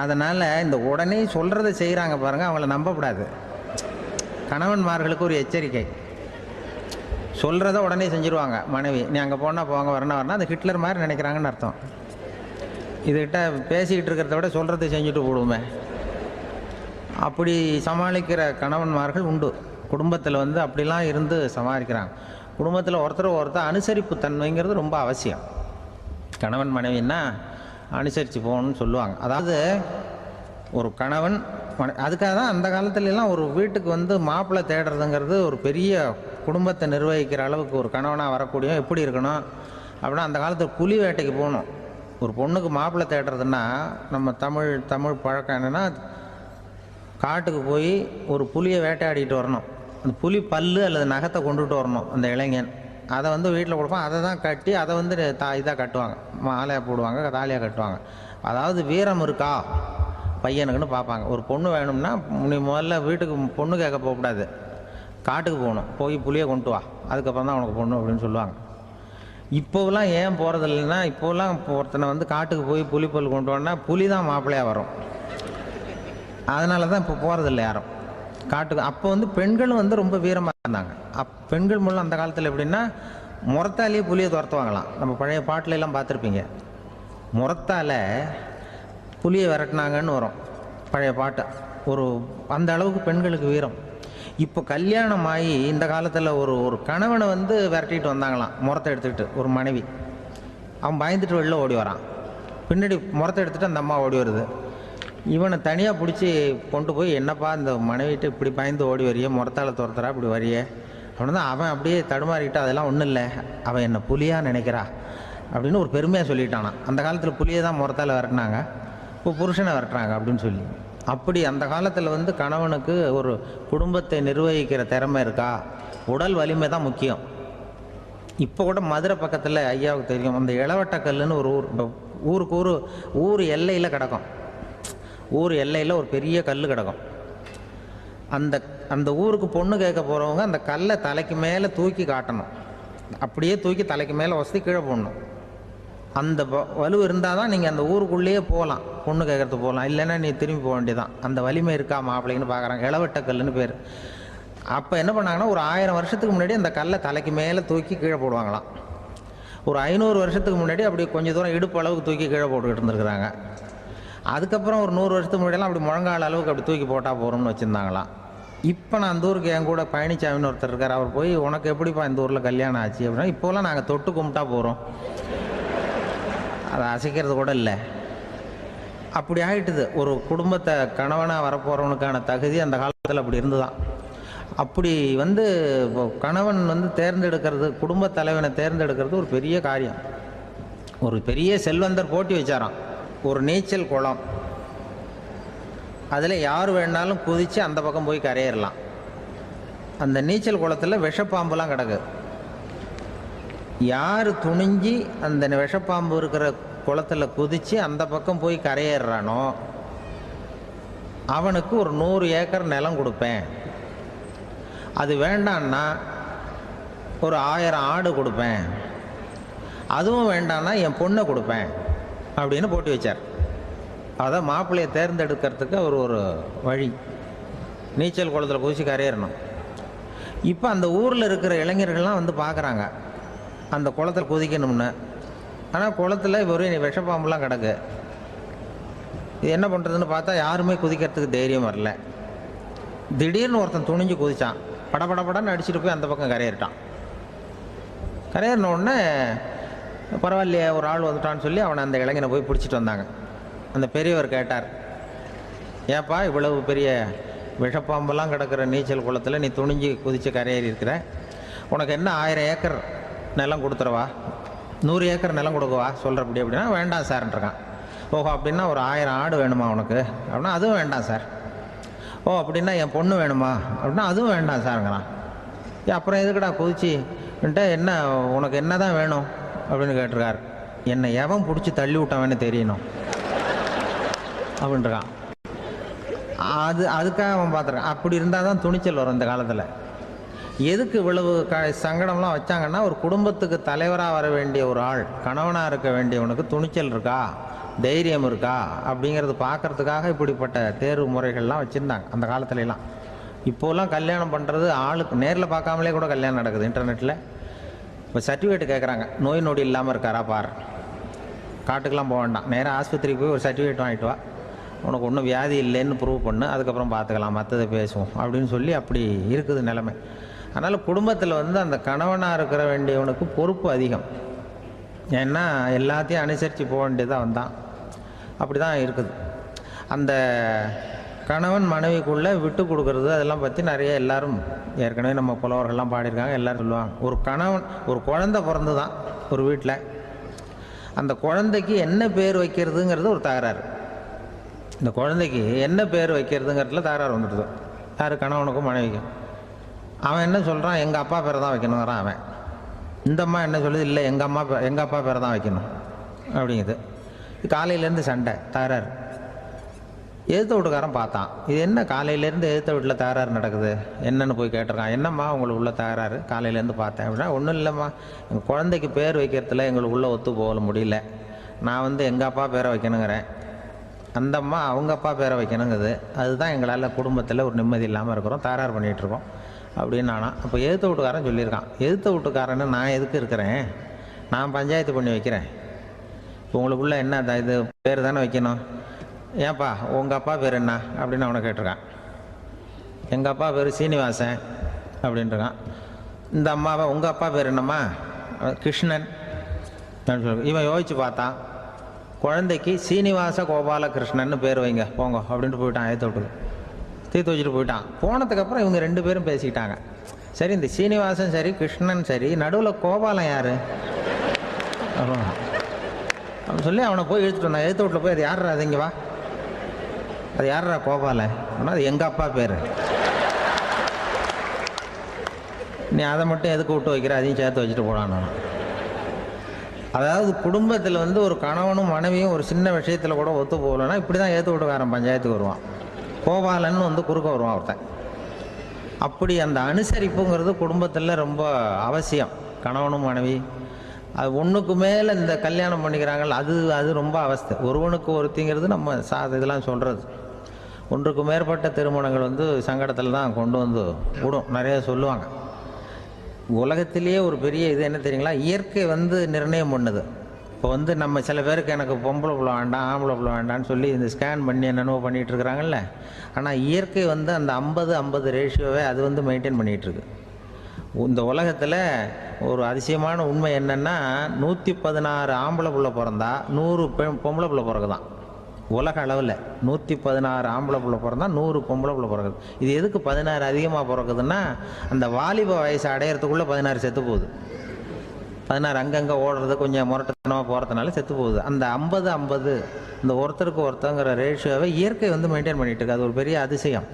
Speaker 1: அதனால் இந்த உடனே சொல்கிறத செய்கிறாங்க பாருங்கள், அவங்கள நம்பக்கூடாது. கணவன்மார்களுக்கு ஒரு எச்சரிக்கை, சொல்கிறத உடனே செஞ்சுருவாங்க மனைவி, நீ அங்கே போனால் போங்க வரணும் அது ஹிட்லர் மாதிரி நினைக்கிறாங்கன்னு அர்த்தம். இதுகிட்ட பேசிக்கிட்டு இருக்கிறத விட சொல்கிறத செஞ்சுட்டு போடுவோமே, அப்படி சமாளிக்கிற கணவன்மார்கள் உண்டு. குடும்பத்தில் அப்படிலாம் இருந்து சமாளிக்கிறாங்க. குடும்பத்தில் ஒருத்தர் அனுசரிப்பு தன்மைங்கிறது ரொம்ப அவசியம். கணவன் மனைவின்னா அனுசரித்து போகணும்னு சொல்லுவாங்க. அதாவது ஒரு கணவன் அதுக்காக தான் அந்த காலத்துலலாம் ஒரு வீட்டுக்கு மாப்பிள்ளை தேடுறதுங்கிறது ஒரு பெரிய குடும்பத்தை நிர்வகிக்கிற அளவுக்கு ஒரு கணவனாக வரக்கூடிய எப்படி இருக்கணும் அப்படின்னா, அந்த காலத்தில் புலி வேட்டைக்கு போகணும். ஒரு பொண்ணுக்கு மாப்பிள்ளை தேடுறதுன்னா நம்ம தமிழ் பழக்கம் என்னென்னா, காட்டுக்கு போய் ஒரு புலியை வேட்டையாடிட்டு வரணும், அந்த புலி பல்லு அல்லது நகத்தை கொண்டுட்டு வரணும் அந்த இளைஞன், அதை வீட்டில் கொடுப்பான், அதை தான் கட்டி அதை இதாக கட்டுவாங்க, மாலையாக போடுவாங்க, தாலியாக கட்டுவாங்க. அதாவது வீரம் இருக்கா பையனுக்குன்னு பார்ப்பாங்க. ஒரு பொண்ணு வேணும்னா நீ முதல்ல வீட்டுக்கு பொண்ணு கேட்க போகக்கூடாது, காட்டுக்கு போகணும், போய் புளியை கொண்டு வா, அதுக்கப்புறம் தான் உனக்கு பொண்ணு அப்படின்னு சொல்லுவாங்க. இப்போவெல்லாம் ஏன் போகிறது இல்லைன்னா, இப்போலாம் ஒருத்தனை காட்டுக்கு போய் புலிப்பல் கொண்டு வரனா புலி தான் மாப்பிள்ளையாக வரும், அதனால தான் இப்போ போகிறதில்ல யாரும் காட்டுக்கு. அப்போ பெண்களும் ரொம்ப வீரமாக இருந்தாங்க. பெண்கள் மூலம் அந்த காலத்தில் எப்படின்னா, முறத்தாலேயே புலியை துரத்துவாங்களாம். நம்ம பழைய பாட்டிலெல்லாம் பார்த்துருப்பீங்க, முறத்தால் புலியை விரட்டினாங்கன்னு வரும் பழைய பாட்டு. அந்த அளவுக்கு பெண்களுக்கு வீரம். இப்போ கல்யாணம் ஆகி இந்த காலத்தில் ஒரு கணவனை விரட்டிட்டு வந்தாங்களாம் முறத்தை எடுத்துக்கிட்டு. ஒரு மனைவி அவன் பயந்துட்டு வெளில ஓடி வரான், பின்னாடி முறத்தை எடுத்துகிட்டு அந்த அம்மா ஓடி வருது. இவனை தனியாக பிடிச்சி கொண்டு போய், என்னப்பா இந்த மனைவிட்டு இப்படி பயந்து ஓடி வரையே, முறத்தால் துரத்துறா இப்படி வரையே அப்படின்னு தான் அவன் அப்படியே தடுமாறிக்கிட்டு, அதெல்லாம் ஒன்றும் இல்லை, அவன் என்னை புலியாக நினைக்கிறா அப்படின்னு ஒரு பெருமையாக சொல்லிட்டானான். அந்த காலத்தில் புலியை தான் முறத்தால் விரட்டினாங்க, இப்போ புருஷனை விரட்டுறாங்க அப்படின்னு சொல்லி. அப்படி அந்த காலத்தில் கணவனுக்கு ஒரு குடும்பத்தை நிர்வகிக்கிற திறமை இருக்கா, உடல் வலிமை தான் முக்கியம். இப்போ கூட மதுரை பக்கத்தில் ஐயாவுக்கு தெரியும், அந்த இளவட்டக்கல்லுன்னு ஒரு ஊர் எல்லையில் கிடக்கும். ஊர் எல்லையில் ஒரு பெரிய கல் கிடக்கும். அந்த ஊருக்கு பொண்ணு கேட்க போகிறவங்க அந்த கல்லை தலைக்கு மேலே தூக்கி காட்டணும், அப்படியே தூக்கி தலைக்கு மேலே வசதி கீழே போடணும். அந்த வலு இருந்தால் தான் நீங்கள் அந்த ஊருக்குள்ளேயே போகலாம், பொண்ணு கேட்குறதுக்கு போகலாம், இல்லைன்னா நீ திரும்பி போக வேண்டியதான். அந்த வலிமை இருக்கா மாப்பிள்ளைன்னு பார்க்குறாங்க, இளவட்டக்கல்லுன்னு பேர். அப்போ என்ன பண்ணாங்கன்னா, ஒரு 1000 வருஷத்துக்கு முன்னாடி அந்த கல்லை தலைக்கு மேலே தூக்கி கீழே போடுவாங்களாம். ஒரு 500 வருஷத்துக்கு முன்னாடி அப்படி கொஞ்சம் தூரம் இடுப்பு அளவுக்கு தூக்கி கீழே போட்டுக்கிட்டு இருந்துருக்குறாங்க. அதுக்கப்புறம் ஒரு 100 வருஷத்துக்கு முன்னாடியெல்லாம் அப்படி முழங்கால அளவுக்கு அப்படி தூக்கி போட்டால் போகிறோம்னு வச்சுருந்தாங்களாம். இப்போ நான் அந்த ஊருக்கு என் கூட பழனிசாமின்னு ஒருத்தர் இருக்கார், அவர் போய் உனக்கு எப்படிப்பா இந்த ஊரில் கல்யாணம் ஆச்சு அப்படின்னா, இப்போலாம் நாங்கள் தொட்டு கும்பிட்டா போகிறோம், அதை அசைக்கிறது கூட இல்லை. அப்படி ஆகிட்டுது. ஒரு குடும்பத்தை கணவனாக வரப்போகிறவனுக்கான தகுதி அந்த காலத்தில் அப்படி இருந்துதான். அப்படி கணவன் தேர்ந்தெடுக்கிறது, குடும்ப தலைவனை தேர்ந்தெடுக்கிறது ஒரு பெரிய காரியம். ஒரு பெரிய செல்வந்தர் போட்டி வச்சாராம், ஒரு நீச்சல் குளம், அதில் யார் வேணாலும் குதித்து அந்த பக்கம் போய் கரையேறலாம். அந்த நீச்சல் குளத்தில் விஷப்பாம்புலாம் கிடக்கு. யார் துணிஞ்சி அந்த விஷப்பாம்பு இருக்கிற குளத்தில் குதித்து அந்த பக்கம் போய் கரையேறானோ அவனுக்கு ஒரு 100 ஏக்கர் நிலம் கொடுப்பேன், அது வேண்டான்னா ஒரு 1000 ஆடு கொடுப்பேன், அதுவும் வேண்டான்னா என் பொண்ணை கொடுப்பேன் அப்படின்னு போட்டி வச்சார். அதான் மாப்பிள்ளையை தேர்ந்தெடுக்கிறதுக்கு ஒரு வழி, நீச்சல் குளத்தில் குதிச்சு கரையேறணும். இப்போ அந்த ஊரில் இருக்கிற இளைஞர்கள்லாம் பார்க்குறாங்க அந்த குளத்தில் குதிக்கணும்னு. ஆனால் குளத்தில் வெறும் விஷப்பாம்புலாம் கிடக்கு, இது என்ன பண்ணுறதுன்னு பார்த்தா யாருமே குதிக்கிறதுக்கு தைரியம் வரல. திடீர்னு ஒருத்தன் துணிஞ்சு குதிச்சான். படபடன்னு அடிச்சுட்டு போய் அந்த பக்கம் கரையேறிட்டான். கரையேறின உடனே பரவாயில்லையே ஒரு ஆள் வந்துட்டான்னு சொல்லி அவனை அந்த இளைஞனை போய் பிடிச்சிட்டு வந்தாங்க. அந்த பெரியவர் கேட்டார், ஏப்பா இவ்வளவு பெரிய விஷப்பாம்பெல்லாம் கிடக்கிற நீச்சல் குளத்தில் நீ துணிஞ்சு குதித்து கரையேறி இருக்கிற, உனக்கு என்ன 1000 ஏக்கர் நிலம் கொடுத்துருவா, 100 ஏக்கர் நிலம் கொடுக்குவா சொல்கிறப்படி அப்படின்னா வேண்டாம் சார்ன்றான். ஓஹோ அப்படின்னா ஒரு 1000 ஆடு வேணுமா உனக்கு அப்படின்னா அதுவும் வேண்டாம் சார். ஓ அப்படின்னா என் பொண்ணு வேணுமா அப்படின்னா அதுவும் வேண்டாம் சாருங்கிறான். அப்புறம் எதுக்குடா குதிச்சுன்ட்டு என்ன உனக்கு என்ன தான் வேணும் அப்படின்னு கேட்டிருக்கார். என்னை எவன் பிடிச்சி தள்ளி விட்டவன்னு தெரியணும் அப்படின்றான். அதுக்காக அவன் பார்த்துருக்கான். அப்படி இருந்தால் தான் துணிச்சல் வரும் இந்த காலத்தில். எதுக்கு இவ்வளவு சங்கடம்லாம் வச்சாங்கன்னா, ஒரு குடும்பத்துக்கு தலைவராக வர வேண்டிய ஒரு ஆள், கணவனாக இருக்க வேண்டியவனுக்கு துணிச்சல் இருக்கா, தைரியம் இருக்கா அப்படிங்கிறது பார்க்கறதுக்காக இப்படிப்பட்ட தேர்வு முறைகள்லாம் வச்சுருந்தாங்க அந்த காலத்துலலாம். இப்போலாம் கல்யாணம் பண்ணுறது ஆளுக்கு நேரில் பார்க்காமலே கூட கல்யாணம் நடக்குது இன்டர்நெட்டில். இப்போ சர்டிஃபிகேட் கேட்குறாங்க, நோய் நொடி இல்லாமல் இருக்காரா பார். காட்டுக்கெலாம் போக வேண்டாம், நேராக ஆஸ்பத்திரிக்கு போய் ஒரு சர்டிஃபிகேட் வாங்கிட்டு வா, உனக்கு ஒன்றும் வியாதி இல்லைன்னு ப்ரூவ் பண்ணு, அதுக்கப்புறம் பார்த்துக்கலாம், மற்றதை பேசுவோம் அப்படின்னு சொல்லி அப்படி இருக்குது நிலைமை. அதனால் குடும்பத்தில் அந்த கணவனாக இருக்கிற வேண்டியவனுக்கு பொறுப்பு அதிகம். ஏன்னா எல்லாத்தையும் அனுசரித்து போக வேண்டியதாக வந்தான். அப்படி தான் இருக்குது. அந்த கணவன் மனைவிக்குள்ளே விட்டு கொடுக்கறது அதெல்லாம் பற்றி நிறைய எல்லாரும் ஏற்கனவே நம்ம புலவர்கள்லாம் பாடியிருக்காங்க. எல்லோரும் சொல்லுவாங்க, ஒரு கணவன் ஒரு குழந்தை பிறந்து தான் ஒரு வீட்டில், அந்த குழந்தைக்கு என்ன பேர் வைக்கிறதுங்கிறது ஒரு தகராறு. இந்த குழந்தைக்கு என்ன பேர் வைக்கிறதுங்கிறதுல தகராறு வந்துடுது. யார்? கணவனுக்கும் மனைவிக்கும். அவன் என்ன சொல்கிறான், எங்கள் அப்பா பேரை தான் வைக்கணுங்கிறான் அவன். இந்த அம்மா என்ன சொல்லுது, இல்லை எங்கள் அப்பா பேரை தான் வைக்கணும் அப்படிங்குது. காலையிலேருந்து சண்டை, தகராறு. எதிர்த்த வீட்டுக்காரன் பார்த்தான், இது என்ன காலையிலேருந்து எதிர்த்த வீட்டில் தகராறு நடக்குது, என்னென்னு போய் கேட்டிருக்கான். என்னம்மா உங்களுக்கு உள்ள தகராறு, காலையிலேருந்து பார்த்தேன் அப்படின்னா, ஒன்றும் இல்லைம்மா, எங்கள் குழந்தைக்கு பேர் வைக்கிறதுல எங்களுக்கு உள்ளே ஒத்து போக முடியல, நான் எங்கள் அப்பா பேரை வைக்கணுங்கிறேன், அந்த அம்மா அவங்க அப்பா பேரை வைக்கணுங்குது, அதுதான் எங்களால் குடும்பத்தில் ஒரு நிம்மதி இல்லாமல் இருக்கிறோம், தகராறு பண்ணிகிட்ருக்கோம் அப்படின்னு நானா. அப்போ எதிர்த்த வீட்டுக்காரன் சொல்லியிருக்கான், எதிர்த்த வீட்டுக்காரன்னு நான் எதுக்கு இருக்கிறேன், நான் பஞ்சாயத்து பண்ணி வைக்கிறேன், இப்போ உங்களுக்குள்ளே என்ன இது பேர் தானே வைக்கணும், ஏன்ப்பா உங்கள் அப்பா பேர் என்ன அப்படின்னு அவனை கேட்டிருக்கான். எங்கள் அப்பா பேர் சீனிவாசன் அப்படின்ட்டுருக்கான். இந்த அம்மாவை உங்கள் அப்பா பேர் என்னம்மா, கிருஷ்ணன் அப்படின்னு சொல்லி இவன் யோசித்து பார்த்தான். குழந்தைக்கு சீனிவாச கோபாலகிருஷ்ணன்னு பேர் வைங்க போங்க அப்படின்ட்டு போயிட்டான். ஏற்ற விட்டு தீர்த்து வச்சுட்டு போயிட்டான். போனதுக்கப்புறம் இவங்க 2 பேரும் பேசிக்கிட்டாங்க. சரி, இந்த சீனிவாசன் சரி கிருஷ்ணன் சரி, நடுவில் கோபாலன் யார் அப்படின்னு சொல்லி அவனை போய் இழுத்துட்டு வந்தான். எழுத்து வீட்டில் போய் அது யாரா, அது இங்கே வா, அது யாரா கோபாலன் அப்படின்னா, அது எங்கள் அப்பா பேர், நீ அதை மட்டும் எதுக்கு விட்டு வைக்கிற, அதையும் சேர்த்து வச்சுட்டு போடான்னு. அதாவது குடும்பத்தில் ஒரு கணவனும் மனைவியும் ஒரு சின்ன விஷயத்தில் கூட ஒத்து போகலன்னா இப்படி தான் ஏற்று வீட்டுக்காரன் பஞ்சாயத்துக்கு வருவான். கோபாலன்னு குறுக்க வருவான் ஒருத்தன். அப்படி அந்த அனுசரிப்புங்கிறது குடும்பத்தில் ரொம்ப அவசியம். கணவனும் மனைவி அது ஒன்றுக்கு மேலே இந்த கல்யாணம் பண்ணிக்கிறாங்கல்ல, அது ரொம்ப அவஸ்தை. ஒருவனுக்கு ஒருத்திங்கிறது நம்ம இதெல்லாம் சொல்கிறது. ஒன்றுக்கு மேற்பட்ட திருமணங்கள் சங்கடத்தில் தான் கொண்டு விடும். நிறைய சொல்லுவாங்க. உலகத்திலேயே ஒரு பெரிய இது என்ன தெரியுங்களா, இயற்கை நிர்ணயம் பண்ணுது. இப்போ நம்ம சில பேருக்கு எனக்கு பொம்பளை பிள்ளை வேண்டாம் ஆம்பளை பிள்ளை வேண்டான்னு சொல்லி இந்த ஸ்கேன் பண்ணி என்னென்னவோ பண்ணிகிட்டு இருக்கிறாங்கல்ல. ஆனால் இயற்கை அந்த 50-50 ரேஷியோவை அது மெயின்டைன் பண்ணிகிட்ருக்கு. இந்த உலகத்தில் ஒரு அதிசயமான உண்மை என்னென்னா, 116 ஆம்பளை பிள்ளை பிறந்தா 100 பொம்பளை பிள்ளை பிறகுதான். உலக அளவில் 116 ஆம்பளை பிள்ளை பிறந்தா 100 பொம்பளை பிள்ளை பிறகுது. இது எதுக்கு 16 அதிகமாக பிறக்குதுன்னா, அந்த வாலிப வயசு அடையிறதுக்குள்ளே 16 செத்து போகுது. 16 அங்கங்கே ஓடுறது கொஞ்சம் முரட்டத்தனமாக போகிறதுனால செத்து போகுது. அந்த 50-50 இந்த ஒருத்தருக்கு ஒருத்தங்கிற ரேஷியோவை இயற்கை மெயின்டைன் பண்ணிட்டு இருக்கு. அது ஒரு பெரிய அதிசயம்.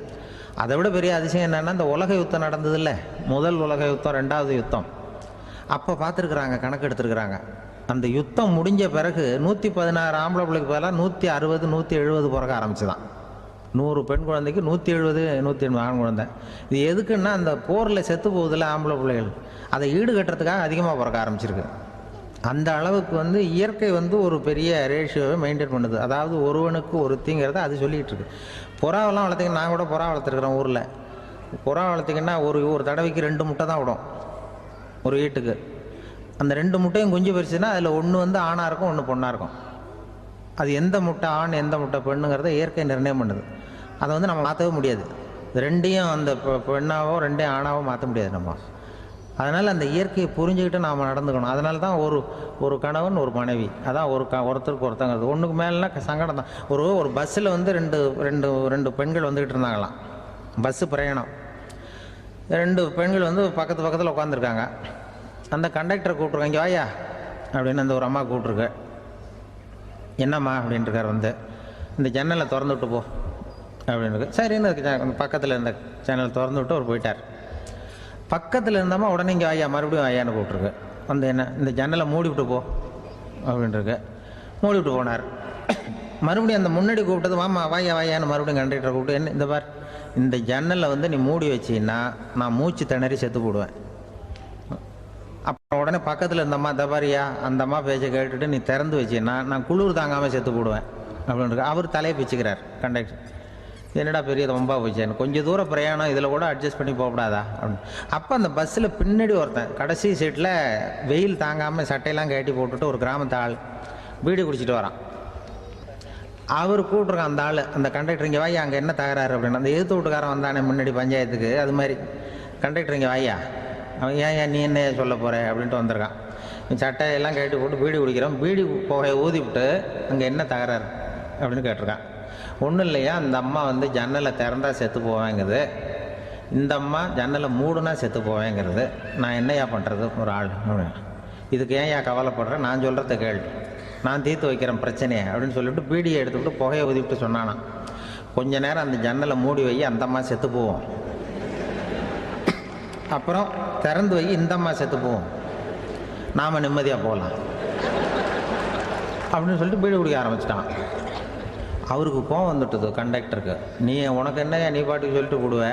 Speaker 1: அதை விட பெரிய அதிசயம் என்னென்னா, இந்த உலக யுத்தம் நடந்ததில்ல, முதல் உலக யுத்தம், 2வது யுத்தம், அப்போ பார்த்துருக்குறாங்க, கணக்கு எடுத்துருக்குறாங்க. அந்த யுத்தம் முடிஞ்ச பிறகு 116 ஆம்பளை பிள்ளைக்கு பதிலாக 160 170 பிறக்க ஆரம்பிச்சுதான். 100 பெண் குழந்தைக்கு 170 180 ஆண் குழந்தை. இது எதுக்குன்னா, அந்த போரில் செத்து போகுதில்ல ஆம்பளை பிள்ளைகள், அதை ஈடுகட்டுறதுக்காக அதிகமாக பிறக்க ஆரம்பிச்சிருக்கு. அந்த அளவுக்கு இயற்கை ஒரு பெரிய ரேஷியோவை மெயின்டைன் பண்ணுது. அதாவது ஒருவனுக்கு ஒருத்திங்கிறத அது சொல்லிகிட்டு இருக்கு. புறாவெல்லாம் வளர்த்திங்கன்னா, நான் கூட புறா வளர்த்துருக்குறேன் ஊரில். புறா வளர்த்திங்கன்னா ஒரு தடவைக்கு 2 முட்டை தான் விடும் ஒரு வீட்டுக்கு. அந்த 2 முட்டையும் குஞ்சு பறிச்சுன்னா அதில் ஒன்று ஆணாக இருக்கும், ஒன்று பொண்ணாக இருக்கும். அது எந்த முட்டை ஆண் எந்த முட்டை பெண்ணுங்கிறத இயற்கை நிர்ணயம் பண்ணுது. அதை வந்து நம்ம மாற்றவே முடியாது. ரெண்டையும் அந்த பெண்ணாவோ ரெண்டையும் ஆணாவோ மாற்ற முடியாது நம்ம. அதனால் அந்த இயற்கையை புரிஞ்சுக்கிட்டு நாம் நடந்துக்கணும். அதனால தான் ஒரு கணவன் ஒரு மனைவி, அதான் ஒருத்தருக்கு ஒருத்தங்கிறது. ஒன்றுக்கு மேலேனா சங்கடம் தான். ஒரு பஸ்ஸில் வந்து ரெண்டு பெண்கள் வந்துக்கிட்டு இருந்தாங்களாம். பஸ்ஸு பிரயாணம். 2 பெண்கள் வந்து பக்கத்தில் உட்காந்துருக்காங்க. அந்த கண்டக்டரை கூப்பிட்ருக்காங்க, இங்கே வாயா அப்படின்னு அந்த ஒரு அம்மா கூப்பிட்ருக்கு. என்னம்மா அப்படின்ட்டுருக்கார். வந்து இந்த ஜன்னலை திறந்து விட்டு போ அப்படின்னு. சரின்னு பக்கத்தில் இருந்த ஜன்னலை திறந்து விட்டு அவர் போயிட்டார். பக்கத்தில் இருந்தாமா உடனே இங்கே வாயா மறுபடியும் வாயான்னு கூப்பிட்ருக்கு. வந்து என்ன இந்த ஜன்னலை மூடி விட்டு போ அப்படின்ட்டுருக்கு. மூடி விட்டு போனார். மறுபடியும் அந்த முன்னாடி கூப்பிட்டது வாமா வாயான்னு மறுபடியும் கண்டக்டரை கூப்பிட்டு, என்ன இந்த பார், இந்த ஜன்னலை வந்து நீ மூடி வச்சின்னா நான் மூச்சு திணறி செத்து போடுவேன். அப்புறம் உடனே பக்கத்தில் இருந்தம்மா தபாரியா அந்த அம்மா பேச்சை கேட்டுட்டு நீ திறந்து வச்சின்னா நான் குளிர் தாங்காமல் செத்து போடுவேன் அப்படின்ட்டு அவர் தலையை பிச்சுக்கிறார் கண்டக்டர். என்னடா பெரிய ரொம்ப போச்சேன்னு, கொஞ்சம் தூரம் பிரயாணம் இதில் கூட அட்ஜஸ்ட் பண்ணி போகக்கூடாதா அப்படின்னு. அப்போ அந்த பஸ்ஸில் பின்னாடி ஒருத்தன் கடைசி சீட்டில் வெயில் தாங்காமல் சட்டையெல்லாம் கட்டி போட்டுட்டு ஒரு கிராமத்து ஆள் பீடி குடிச்சிட்டு வரான். அவர் கூப்பிட்ருக்கான் அந்த ஆள், அந்த கண்டக்டர், இங்கே வாயா அங்கே என்ன தகராறு அப்படின்னு. அந்த எதிர்த்து வீட்டுக்காரன் வந்தானே முன்னாடி பஞ்சாயத்துக்கு, அது மாதிரி கண்டக்டர் இங்கே வாயா, அவன் ஏன் நீ என்ன சொல்ல போகிற அப்படின்ட்டு வந்திருக்கான். சட்டையெல்லாம் கட்டி போட்டு பீடி குடிக்கிறோம், பீடி புகையை ஊதி விட்டு அங்கே என்ன தகராறு அப்படின்னு கேட்டிருக்கான். ஒன்றும் இல்லையா, அந்த அம்மா வந்து ஜன்னலை திறந்தா செத்து போவேங்கிறது, இந்த அம்மா ஜன்னலை மூடுனா செத்து போவேங்கிறது, நான் என்னையா பண்ணுறது ஒரு ஆள், இதுக்கு ஏன் கவலைப்படுறேன், நான் சொல்கிறத கேள்வி, நான் தீர்த்து வைக்கிறேன் பிரச்சனையை அப்படின்னு சொல்லிவிட்டு பீடியை எடுத்துக்கிட்டு புகையை ஊதிவிட்டு சொன்னானா, கொஞ்ச நேரம் அந்த ஜன்னலை மூடி வை, அந்த அம்மா செத்து போவோம், அப்புறம் திறந்து வை, இந்த அம்மா செத்து போவோம், நாம் நிம்மதியாக போகலாம் அப்படின்னு சொல்லிட்டு பீடி குடிக்க ஆரம்பிச்சிட்டான். அவருக்கு கோவம் வந்துட்டுது கண்டக்டருக்கு. உனக்கு என்னையா நீ பாட்டுக்கு சொல்லிட்டு போடுவ,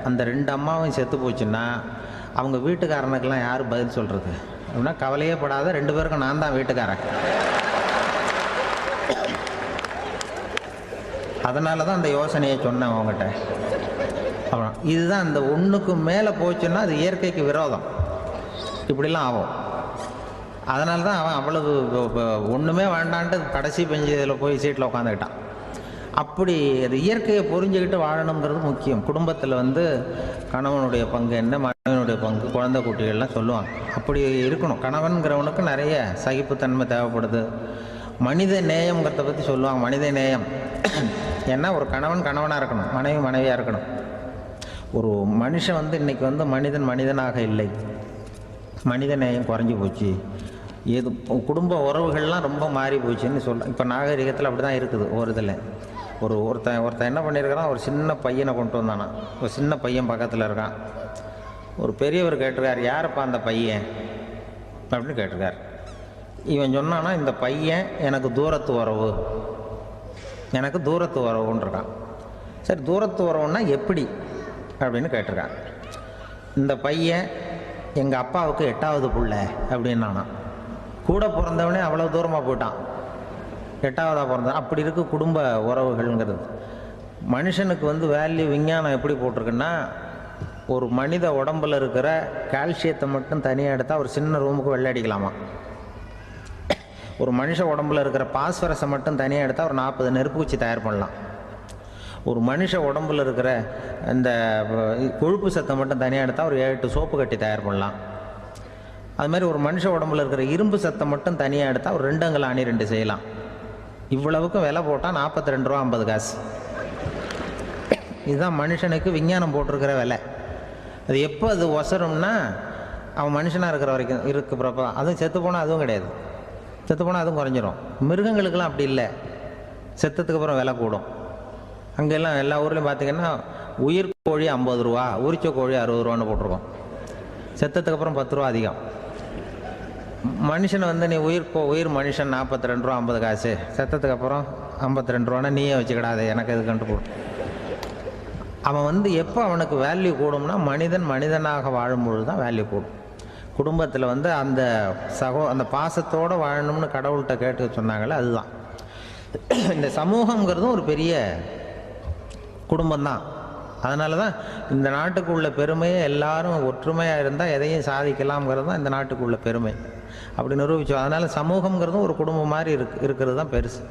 Speaker 1: அந்த 2 அம்மாவும் செத்து போச்சுன்னா அவங்க வீட்டுக்காரனுக்கெல்லாம் யார் பதில் சொல்கிறது அப்படின்னா, கவலையே படாத, 2 பேருக்கும் நான் தான் வீட்டுக்காரன். அதனால தான் அந்த யோசனையை சொன்னேன் அவங்ககிட்ட. அப்புறம் இதுதான் அந்த ஒன்றுக்கு மேலே போச்சுன்னா அது இயற்கைக்கு விரோதம், இப்படிலாம் ஆகும். அதனால தான் அவன் அவ்வளவு ஒன்றுமே வேண்டான்ட்டு கடைசி பெஞ்சு இதில் போய் சீட்டில் உட்காந்துக்கிட்டான். அப்படி அது இயற்கையை புரிஞ்சுக்கிட்டு வாழணுங்கிறது முக்கியம். குடும்பத்தில் வந்து கணவனுடைய பங்கு என்ன, மனைவனுடைய பங்கு, குழந்தை குட்டிகள்லாம் சொல்லுவாங்க. அப்படி இருக்கணும். கணவன்கிறவனுக்கு நிறைய சகிப்புத்தன்மை தேவைப்படுது. மனித நேயம்ங்கிறத பற்றி சொல்லுவாங்க. மனித நேயம் ஏன்னா ஒரு கணவன் கணவனாக இருக்கணும், மனைவி மனைவியாக இருக்கணும். ஒரு மனுஷன் வந்து இன்றைக்கி வந்து மனிதனாக இல்லை, மனித நேயம் குறைஞ்சி போச்சு, ஏது குடும்ப உறவுகள்லாம் ரொம்ப மாறி போச்சுன்னு சொல்கிறேன். இப்போ நாகரிகத்தில் அப்படி தான் இருக்குது. ஒரு இதில் ஒருத்தன் என்ன பண்ணியிருக்கிறான், ஒரு சின்ன பையனை கொண்டு வந்தானா, ஒரு சின்ன பையன் பக்கத்தில் இருக்கான். ஒரு பெரியவர் கேட்டிருக்கார், யாருப்பா அந்த பையன் அப்படின்னு கேட்டிருக்கார். இவன் சொன்னான்னா, இந்த பையன் எனக்கு தூரத்து உறவுன்னு இருக்கான். சரி, தூரத்து உறவுன்னா எப்படி அப்படின்னு கேட்டிருக்கான். இந்த பையன் எங்கள் அப்பாவுக்கு 8வது பிள்ளை அப்படின்னானா. கூட பிறந்தவனே அவ்வளோ தூரமாக போயிட்டான், 8வதாக பிறந்தான். அப்படி இருக்கு குடும்ப உறவுகள்ங்கிறது. மனுஷனுக்கு வந்து வேல்யூ விஞ்ஞானம் எப்படி போட்டிருக்குன்னா, ஒரு மனித உடம்பில் இருக்கிற கால்சியத்தை மட்டும் தனியாக எடுத்தால் ஒரு சின்ன ரூமுக்கு வெள்ளை அடிக்கலாமா. ஒரு மனுஷ உடம்பில் இருக்கிற பாஸ்பரஸை மட்டும் தனியாக எடுத்தால் ஒரு 40 நெருப்பு குச்சி தயார் பண்ணலாம். ஒரு மனுஷ உடம்பில் இருக்கிற இந்த கொழுப்பு சத்தை மட்டும் தனியாக எடுத்தால் ஒரு 7 சோப்பு கட்டி தயார் பண்ணலாம். அது மாதிரி ஒரு மனுஷ உடம்புல இருக்கிற இரும்பு சத்தை மட்டும் தனியாக எடுத்தால் ஒரு 2 அங்குல ஆணி 2 செய்யலாம். இவ்வளவுக்கும் விலை போட்டால் 42 ரூபா 50 காசு. இதுதான் மனுஷனுக்கு விஞ்ஞானம் போட்டிருக்கிற விலை. அது எப்போ அது ஒசரும்னா, அவன் மனுஷனாக இருக்கிற வரைக்கும் இருக்கிறப்ப. அதுவும் செத்து போனால் அதுவும் கிடையாது, செத்து போனால் அதுவும் குறைஞ்சிரும். மிருகங்களுக்கெல்லாம் அப்படி இல்லை, செத்ததுக்கு அப்புறம் விலை கூடும். அங்கெல்லாம் எல்லா ஊர்லேயும் பார்த்திங்கன்னா உயிர் கோழி 50 ரூபா, உரிச்ச கோழி 60 ரூபான்னு போட்டிருக்கோம். செத்ததுக்கு அப்புறம் 10 ரூபா அதிகம். மனுஷனை வந்து நீ உயிர் மனுஷன் 42 ரூபா 50 காசு, செத்ததுக்கு அப்புறம் 52 ரூபான்னா நீயே வச்சுக்கிடாது, எனக்கு இது கண்டு போடும். அவன் வந்து எப்போ அவனுக்கு வேல்யூ கூடும்னா, மனிதனாக வாழும்பொழுது தான் வேல்யூ கூடும். குடும்பத்தில் வந்து அந்த பாசத்தோடு வாழணும்னு கடவுள்கிட்ட கேட்டு சொன்னாங்களே, அதுதான். இந்த சமூகங்கிறதும் ஒரு பெரிய குடும்பம்தான். அதனால தான் இந்த நாட்டுக்கு உள்ள பெருமையை எல்லாரும் ஒற்றுமையாக இருந்தால் எதையும் சாதிக்கலாம்ங்கிறது தான் இந்த நாட்டுக்கு உள்ள பெருமை. அப்படி நிரூபித்தோம். அதனால் சமூகங்கிறதும் ஒரு குடும்பம் மாதிரி இருக்கிறது தான் பெருசு.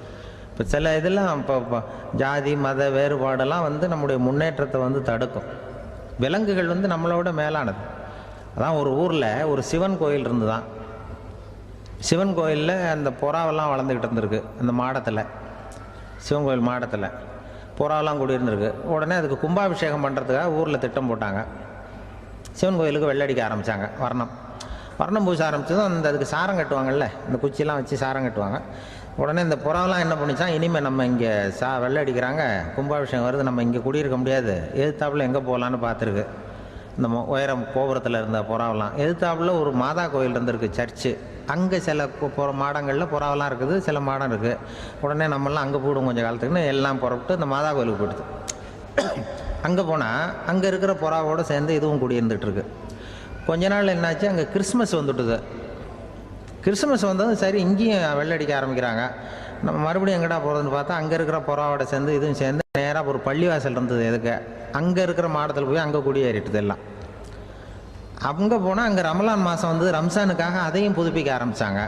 Speaker 1: இப்போ சில இதெல்லாம் இப்போ ஜாதி மத வேறுபாடெல்லாம் வந்து நம்முடைய முன்னேற்றத்தை வந்து தடுக்கும். விலங்குகள் வந்து நம்மளோட மேலானது. அதான் ஒரு ஊரில் ஒரு சிவன் கோயில் இருந்து தான். சிவன் கோயிலில் அந்த புறாவெல்லாம் வளர்ந்துக்கிட்டு இருந்திருக்கு. அந்த மாடத்தில், சிவன் கோயில் மாடத்தில் புறாவெல்லாம் குடியிருந்திருக்கு. உடனே அதுக்கு கும்பாபிஷேகம் பண்ணுறதுக்காக ஊரில் திட்டம் போட்டாங்க. சிவன் கோயிலுக்கு வெள்ளடிக்க ஆரம்பித்தாங்க. வர்ணம் பூச ஆரம்பித்ததும் அதுக்கு சாரம் கட்டுவாங்கள்ல, இந்த குச்சியெல்லாம் வச்சு சாரம் கட்டுவாங்க. உடனே இந்த புறாவெல்லாம் என்ன பண்ணிச்சான், இனிமேல் நம்ம இங்கே வெள்ளை அடிக்கிறாங்க, கும்பாபிஷேகம் வருது, நம்ம இங்கே குடியிருக்க முடியாது, எதிர்த்தாப்புல எங்கே போகலான்னு பார்த்துருக்கு. இந்த உயரம் கோபுரத்தில் இருந்த புறாவெல்லாம் எதிர்த்தாப்புல ஒரு மாதா கோயில் இருந்திருக்கு, சர்ச்சு. அங்கே சில மாடங்களில் புறாவெல்லாம் இருக்குது, சில மாடம் இருக்குது. உடனே நம்மளாம் அங்கே போயிடும் கொஞ்சம் காலத்துக்குன்னு எல்லாம் புறப்பட்டு இந்த மாதா கோயிலுக்கு போயிடுது. அங்கே போனால் அங்கே இருக்கிற புறாவோடு சேர்ந்து இதுவும் குடியிருந்துகிட்ருக்கு. கொஞ்ச நாள் என்னாச்சு, அங்கே கிறிஸ்மஸ் வந்துட்டுது. கிறிஸ்மஸ் வந்ததும் சரி இங்கேயும் வெள்ளடிக்க ஆரம்பிக்கிறாங்க. நம்ம மறுபடியும் எங்கடா போகிறதுன்னு பார்த்தா அங்கே இருக்கிற புறாவோட சேர்ந்து இதுவும் சேர்ந்து நேராக ஒரு பள்ளிவாசல் இருந்தது. எதுக்கு அங்கே இருக்கிற மாடத்தில் போய் அங்கே குடியேறிட்டுது எல்லாம். அங்கே போனால் அங்கே ரமலான் மாதம் வந்து ரம்ஜானுக்காக அதையும் புதுப்பிக்க ஆரம்பித்தாங்க.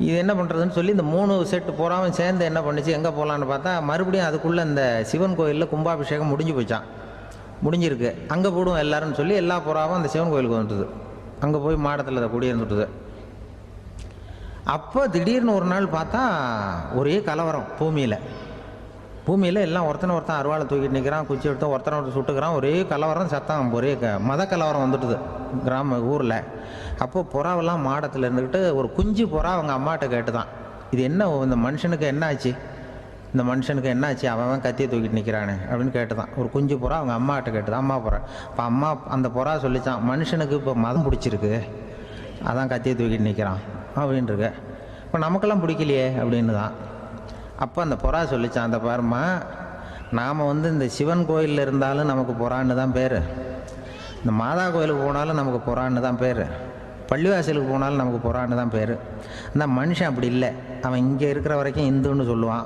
Speaker 1: இது என்ன பண்ணுறதுன்னு சொல்லி இந்த 3 செட்டு புறாவும் சேர்ந்து என்ன பண்ணிச்சு, எங்கே போகலான்னு பார்த்தா மறுபடியும் அதுக்குள்ளே இந்த சிவன் கோயிலில் கும்பாபிஷேகம் முடிஞ்சு போச்சான். முடிஞ்சிருக்கு, அங்கே போடுவோம் எல்லாருன்னு சொல்லி எல்லா புறாவும் அந்த சிவன் கோயிலுக்கு வந்துட்டுது. அங்கே போய் மாடத்தில் அதை குடியிருந்துட்டுது. அப்போ திடீர்னு ஒரு நாள் பார்த்தா ஒரே கலவரம் பூமியில் எல்லாம் ஒருத்தன் அருவாளை தூக்கிட்டு நிற்கிறான், குச்சி எடுத்து ஒருத்தனை சுட்டுக்கிறான். ஒரே கலவரம், சத்தம், ஒரே மத கலவரம் வந்துட்டுது ஊரில். அப்போ புறாவெல்லாம் மாடத்தில் இருந்துக்கிட்டு ஒரு குஞ்சு புறா அவங்க அம்மாட்ட கேட்டு தான், இது என்ன, இந்த மனுஷனுக்கு என்ன ஆச்சு, இந்த மனுஷனுக்கு என்ன ஆச்சு, அவன் கத்தியை தூக்கிட்டு நிற்கிறானே அப்படின்னு கேட்டு தான். ஒரு குஞ்சு புறா அவங்க அம்மாட்ட கேட்டு தான், அம்மா புறா. இப்போ அம்மா அந்த புறா சொல்லிச்சான், மனுஷனுக்கு இப்போ மதம் பிடிச்சிருக்கு, அதான் கத்தியை தூக்கிட்டு நிற்கிறான் அப்படின்ட்டுருக்கு. இப்போ நமக்கெல்லாம் பிடிக்கலையே அப்படின்னு தான். அப்போ அந்த புறா சொல்லிச்சான், அந்த பாருமா, நாம் வந்து இந்த சிவன் கோயிலில் இருந்தாலும் நமக்கு புறான்னு தான் பேர், இந்த மாதா கோயிலுக்கு போனாலும் நமக்கு புறான்னு தான் பேர், பள்ளிவாசலுக்கு போனாலும் நமக்கு புறான்னு தான் பேர். அந்த மனுஷன் அப்படி இல்லை. அவன் இங்கே இருக்கிற வரைக்கும் இந்துன்னு சொல்லுவான்,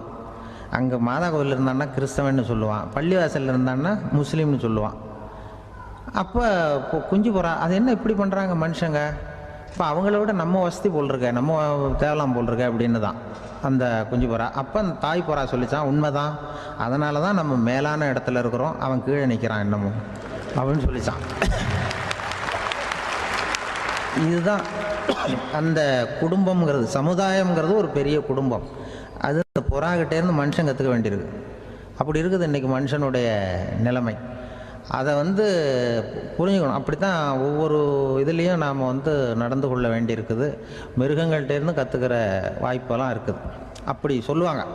Speaker 1: அங்கே மாதா கோயிலில் இருந்தான்னா கிறிஸ்தவன்னு சொல்லுவான், பள்ளிவாசலில் இருந்தான்னா முஸ்லீம்னு சொல்லுவான். அப்போ இப்போ குஞ்சு புறா அது என்ன இப்படி பண்ணுறாங்க மனுஷங்க, இப்போ அவங்கள விட நம்ம வசதி போல் இருக்க, நம்ம தேவலாம் போல் இருக்க அப்படின்னு தான் அந்த குஞ்சு புறா. அப்போ அந்த தாய் புறா சொல்லிச்சான், உண்மைதான், அதனால தான் நம்ம மேலான இடத்துல இருக்கிறோம், அவன் கீழே நிற்கிறான் இன்னமும் அப்படின்னு சொல்லிச்சான். இதுதான் அந்த குடும்பம்ங்கிறது, சமுதாயம்ங்கிறது ஒரு பெரிய குடும்பம். அது அந்த புறாகிட்டேருந்து மனுஷன் கற்றுக்க வேண்டியிருக்கு. அப்படி இருக்குது இன்றைக்கி மனுஷனுடைய நிலைமை. அதை வந்து புரிஞ்சுக்கணும். அப்படி தான் ஒவ்வொரு இதுலேயும் நாம் வந்து நடந்து கொள்ள வேண்டியிருக்குது. மிருகங்கள்டேருந்து கற்றுக்கிற வாய்ப்பெல்லாம் இருக்குது. அப்படி சொல்லுவாங்க.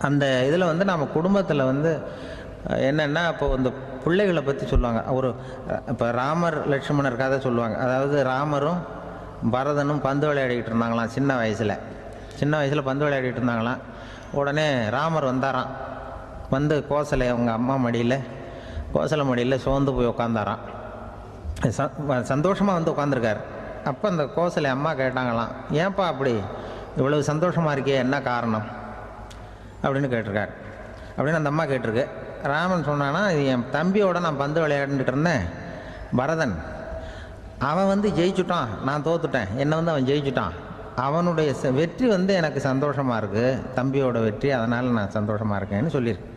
Speaker 1: அந்த இதில் வந்து நம்ம குடும்பத்தில் வந்து என்னென்னா, இப்போ இந்த பிள்ளைகளை பற்றி சொல்லுவாங்க. இப்போ ராமர் லட்சுமணர் கதை சொல்லுவாங்க. அதாவது ராமரும் பரதனும் பந்து விளையாடிக்கிட்டு இருந்தாங்களாம் சின்ன வயசில் பந்து விளையாடிட்டு இருந்தாங்களாம். உடனே ராமர் வந்தாராம், வந்து அவங்க அம்மா கோசலை மடியில் சோர்ந்து போய் உட்காந்தாராம். சந்தோஷமாக வந்து உட்காந்துருக்கார். அப்போ அந்த கோசலை அம்மா கேட்டாங்களாம், ஏன்ப்பா அப்படி இவ்வளவு சந்தோஷமாக இருக்கே, என்ன காரணம் அப்படின்னு கேட்டிருக்கார். அப்படின்னு அந்த அம்மா கேட்டிருக்கு. ராமன் சொன்னான்னா, இது என் தம்பியோட நான் பந்து விளையாண்டுட்டு இருந்தேன், பரதன், அவன் வந்து ஜெயிச்சுட்டான், நான் தோத்துட்டேன், என்னை வந்து அவன் ஜெயிச்சுட்டான், அவனுடைய வெற்றி வந்து எனக்கு சந்தோஷமாக இருக்குது, தம்பியோட வெற்றி, அதனால் நான் சந்தோஷமாக இருக்கேன்னு சொல்லியிருக்கு.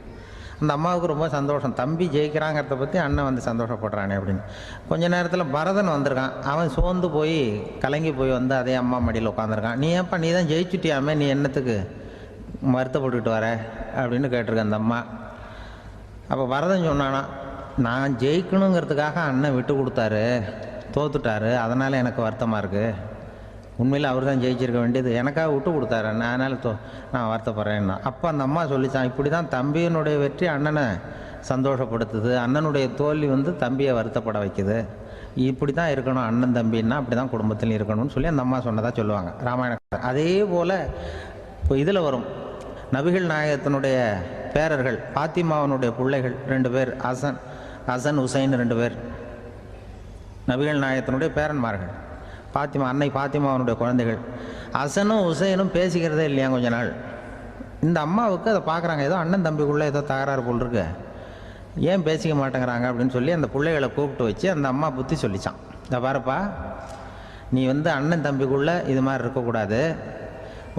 Speaker 1: அந்த அம்மாவுக்கு ரொம்ப சந்தோஷம், தம்பி ஜெயிக்கிறாங்கிறத பற்றி அண்ணன் வந்து சந்தோஷப்படுறானே அப்படின்னு. கொஞ்ச நேரத்தில் பரதன் வந்திருக்கான். அவன் சோர்ந்து போய் கலங்கி போய் வந்து அதே அம்மா மடியில் உட்காந்துருக்கான். நீ ஏன்ப்பா, நீ தான் ஜெயிச்சுட்டியாமே, நீ என்னத்துக்கு வருத்தப்பட்டுக்கிட்டு வர அப்படின்னு கேட்டிருக்க அந்த அம்மா. அப்போ பரதன் சொன்னானா, நான் ஜெயிக்கணுங்கிறதுக்காக அண்ணன் விட்டு கொடுத்தாரு, தோத்துட்டாரு, அதனால் எனக்கு வருத்தமாக இருக்குது. உண்மையில் அவர் தான் ஜெயிச்சிருக்க வேண்டியது, எனக்காக விட்டு கொடுத்தாரு அண்ணன், அதனால் நான் வருத்தப்படுறேன்னா. அப்போ அந்த அம்மா சொல்லித்தான், இப்படி தான் தம்பியினுடைய வெற்றி அண்ணனை சந்தோஷப்படுத்துது, அண்ணனுடைய தோல்வி வந்து தம்பியை வருத்தப்பட வைக்குது, இப்படி தான் இருக்கணும் அண்ணன் தம்பின்னா, அப்படி தான் குடும்பத்திலையும் இருக்கணும்னு சொல்லி அந்த அம்மா சொன்னதாக சொல்லுவாங்க ராமாயண. அதே போல் இப்போ இதில் வரும், நபிகள் நாயகத்தினுடைய பேரர்கள் பாத்திமாவனுடைய பிள்ளைகள் 2 பேர், ஹசன் ஹுசைன் 2 பேர் நபிகள் நாயகத்தினுடைய பேரன்மார்கள். அன்னை பாத்திமாவனுடைய குழந்தைகள். ஹசனும் ஹுசைனும் பேசிக்கிறதே இல்லையா கொஞ்ச நாள். இந்த அம்மாவுக்கு அதை பார்க்குறாங்க, ஏதோ அண்ணன் தம்பிக்குள்ளே ஏதோ தகராறு போல் இருக்கு, ஏன் பேசிக்க மாட்டேங்கிறாங்க அப்படின்னு சொல்லி அந்த பிள்ளைகளை கூப்பிட்டு வச்சு அந்த அம்மா புத்தி சொல்லிச்சான். இந்த பாருப்பா, நீ வந்து அண்ணன் தம்பிக்குள்ளே இது மாதிரி இருக்கக்கூடாது,